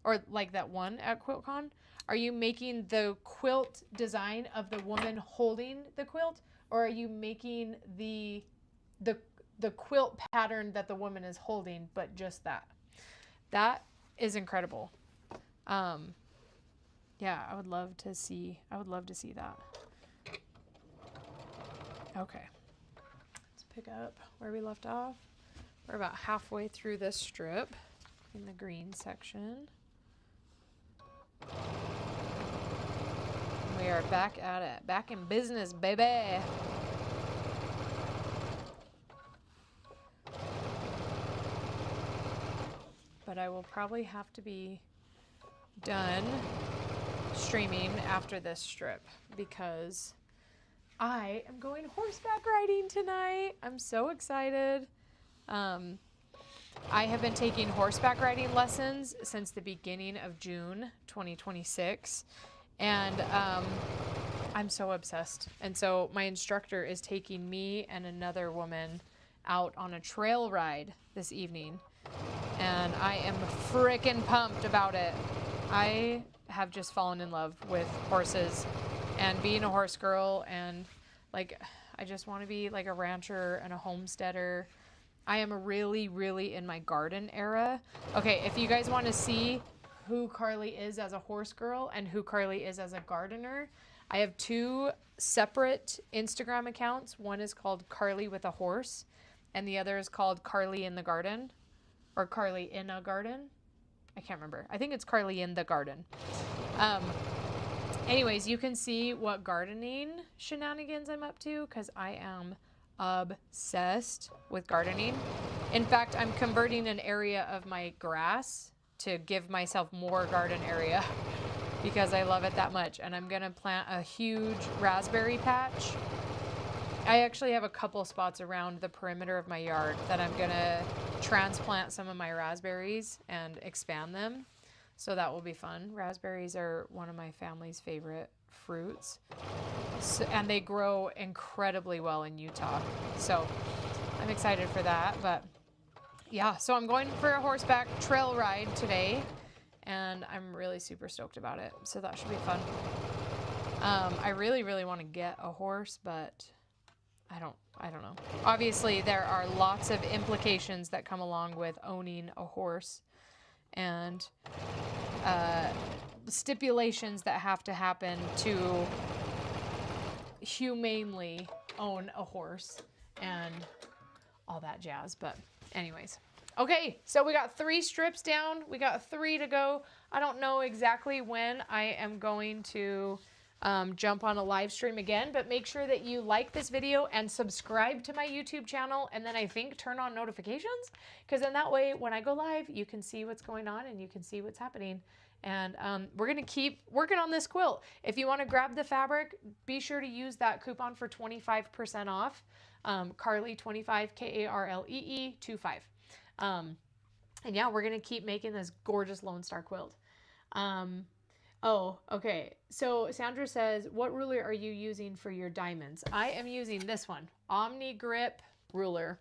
Or like that one at QuiltCon? Are you making the quilt design of the woman holding the quilt? Or are you making the quilt pattern that the woman is holding, but just that? That is incredible. Yeah, I would love to see that. Okay. Let's pick up where we left off. We're about halfway through this strip in the green section. We are back at it. Back in business, baby. But I will probably have to be done streaming after this strip because I am going horseback riding tonight. I'm so excited. I have been taking horseback riding lessons since the beginning of June 2026, and I'm so obsessed. And so my instructor is taking me and another woman out on a trail ride this evening, and I am freaking pumped about it. I have just fallen in love with horses and being a horse girl, and like I just want to be like a rancher and a homesteader. I am really, really in my garden era. Okay, if you guys want to see who Karlee is as a horse girl and who Karlee is as a gardener, I have two separate Instagram accounts. One is called Karlee with a Horse, and the other is called Karlee in the Garden, or Karlee in a Garden. I can't remember. I think it's Karlee in the Garden. Anyways, you can see what gardening shenanigans I'm up to because I am obsessed with gardening. In fact, I'm converting an area of my grass to give myself more garden area because I love it that much. And I'm going to plant a huge raspberry patch. I actually have a couple spots around the perimeter of my yard that I'm going to transplant some of my raspberries and expand them. So that will be fun. Raspberries are one of my family's favorite fruits. So, and they grow incredibly well in Utah. So I'm excited for that. But yeah, so I'm going for a horseback trail ride today. And I'm really super stoked about it. So that should be fun. I really, really want to get a horse, but I don't know. Obviously, there are lots of implications that come along with owning a horse, and stipulations that have to happen to humanely own a horse and all that jazz. But anyways, okay, so we got 3 strips down. We got 3 to go. I don't know exactly when I am going to jump on a live stream again, but make sure that you like this video and subscribe to my YouTube channel, and then I think turn on notifications, because then that way when I go live you can see what's going on and you can see what's happening. And we're gonna keep working on this quilt. If you want to grab the fabric, be sure to use that coupon for 25% off. Karlee 25, Karlee 25. And yeah, we're gonna keep making this gorgeous Lone Star quilt. Oh, okay. So Sandra says, what ruler are you using for your diamonds? I am using this one, Omni Grip ruler.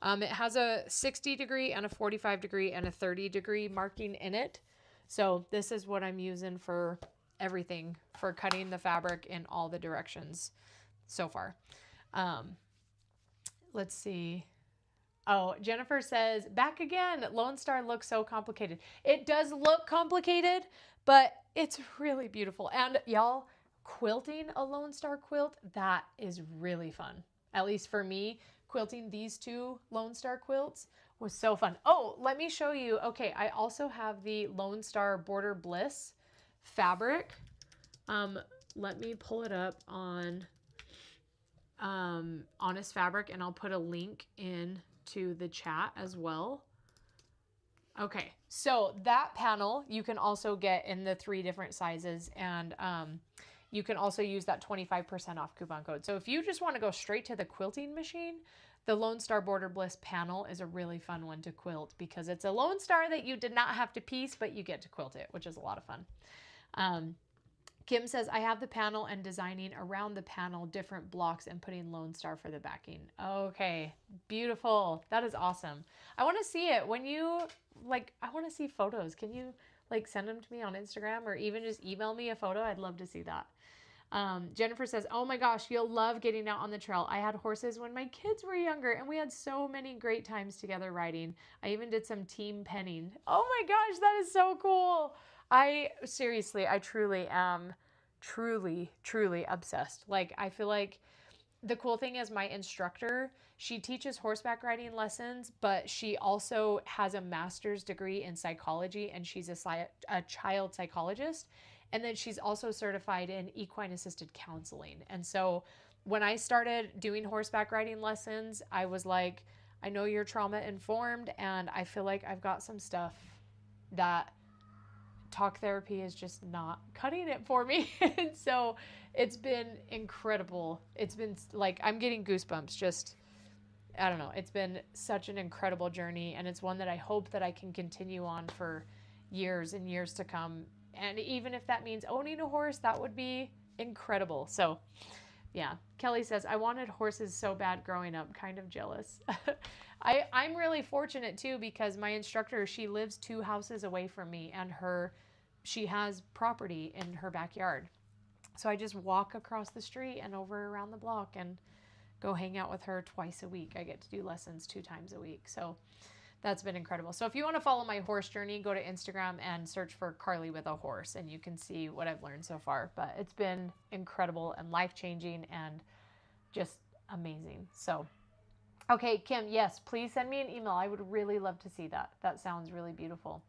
It has a 60 degree and a 45 degree and a 30 degree marking in it. So this is what I'm using for everything, for cutting the fabric in all the directions so far. Let's see. Oh, Jennifer says, back again. Lone Star looks so complicated. It does look complicated, but it's really beautiful. And y'all, quilting a Lone Star quilt, that is really fun. At least for me, quilting these 2 Lone Star quilts was so fun. Oh, let me show you. Okay, I also have the Lone Star Border Bliss fabric. Let me pull it up on Honest Fabric, and I'll put a link in to the chat as well. Okay, so that panel you can also get in the 3 different sizes, and you can also use that 25% off coupon code. So if you just want to go straight to the quilting machine, the Lone Star Border Bliss panel is a really fun one to quilt, because it's a Lone Star that you did not have to piece, but you get to quilt it, which is a lot of fun. Kim says, I have the panel and designing around the panel different blocks and putting Lone Star for the backing. Okay, beautiful. That is awesome. I want to see it. When you, like, I want to see photos. Can you, like, send them to me on Instagram, or even just email me a photo? I'd love to see that. Jennifer says, oh my gosh, you'll love getting out on the trail. I had horses when my kids were younger, and we had so many great times together riding. I even did some team penning. Oh my gosh, that is so cool. I truly am truly obsessed. Like, I feel like the cool thing is my instructor, she teaches horseback riding lessons, but she also has a master's degree in psychology, and she's a child psychologist. And then she's also certified in equine assisted counseling. And so when I started doing horseback riding lessons, I was like, I know you're trauma informed, and I feel like I've got some stuff that talk therapy is just not cutting it for me. And so it's been incredible. It's been like, I'm getting goosebumps. Just, I don't know. It's been such an incredible journey, and it's one that I hope that I can continue on for years and years to come. And even if that means owning a horse, that would be incredible. So yeah, Kelly says, I wanted horses so bad growing up. Kind of jealous. I'm really fortunate too, because my instructor, she lives 2 houses away from me, and she has property in her backyard. So I just walk across the street and over around the block and go hang out with her twice a week. I get to do lessons 2 times a week. So that's been incredible. So if you want to follow my horse journey, go to Instagram and search for Karlee with a horse, and you can see what I've learned so far. But it's been incredible and life-changing and just amazing. So, okay, Kim, yes, please send me an email. I would really love to see that. That sounds really beautiful.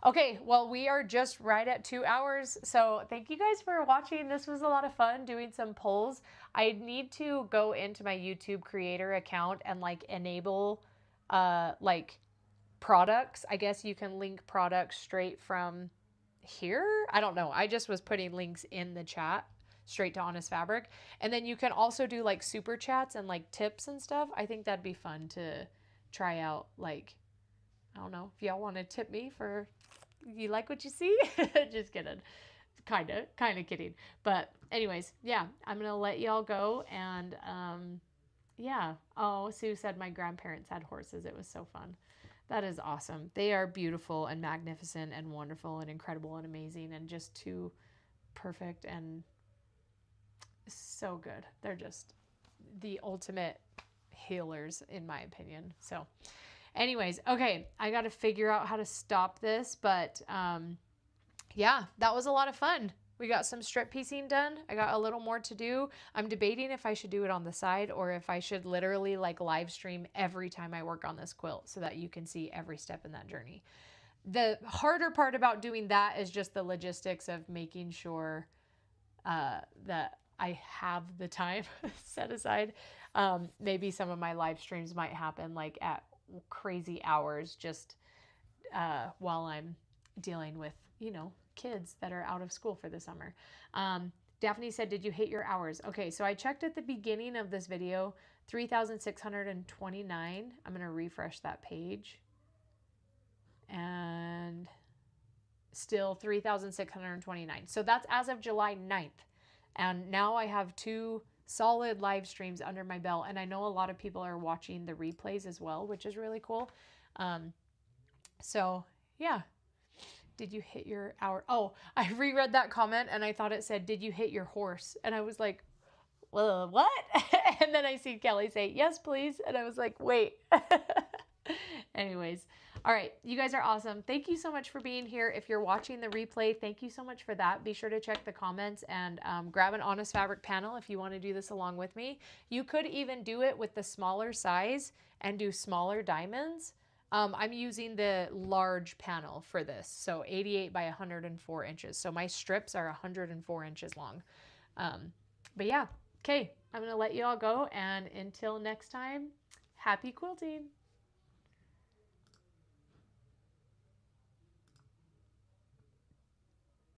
Okay, well, we are just right at 2 hours. So thank you guys for watching. This was a lot of fun doing some polls. I need to go into my YouTube creator account and like enable like products. I guess you can link products straight from here. I don't know. I just was putting links in the chat straight to Honest Fabric. And then you can also do like super chats and like tips and stuff. I think that'd be fun to try out. Like, I don't know if y'all want to tip me for, you like what you see? Just kidding. Kind of kidding. But anyways, yeah, I'm going to let y'all go. And yeah. Oh, Sue said my grandparents had horses. It was so fun. That is awesome. They are beautiful and magnificent and wonderful and incredible and amazing and just too perfect and so good. the ultimate healers in my opinion. So anyways, okay, I got to figure out how to stop this, but yeah, that was a lot of fun. We got some strip piecing done. I got a little more to do. I'm debating if I should do it on the side or if I should literally like live stream every time I work on this quilt so that you can see every step in that journey. The harder part about doing that is just the logistics of making sure that I have the time set aside. Maybe some of my live streams might happen like at crazy hours just while I'm dealing with, you know, kids that are out of school for the summer. Daphne said, did you hit your hours? Okay, so I checked at the beginning of this video, 3,629. I'm going to refresh that page. And still 3,629. So that's as of July 9th. And now I have 2 solid live streams under my belt. And I know a lot of people are watching the replays as well, which is really cool. So yeah. Did you hit your hour? Oh, I reread that comment and I thought it said, did you hit your horse? And I was like, well, what? And then I see Kelly say, yes, please. And I was like, wait. Anyways. All right. You guys are awesome. Thank you so much for being here. If you're watching the replay, thank you so much for that. Be sure to check the comments and grab an Honest Fabric panel if you want to do this along with me. You could even do it with the smaller size and do smaller diamonds. I'm using the large panel for this, so 88 by 104 inches. So my strips are 104 inches long. But yeah, okay, I'm going to let you all go. And until next time, happy quilting.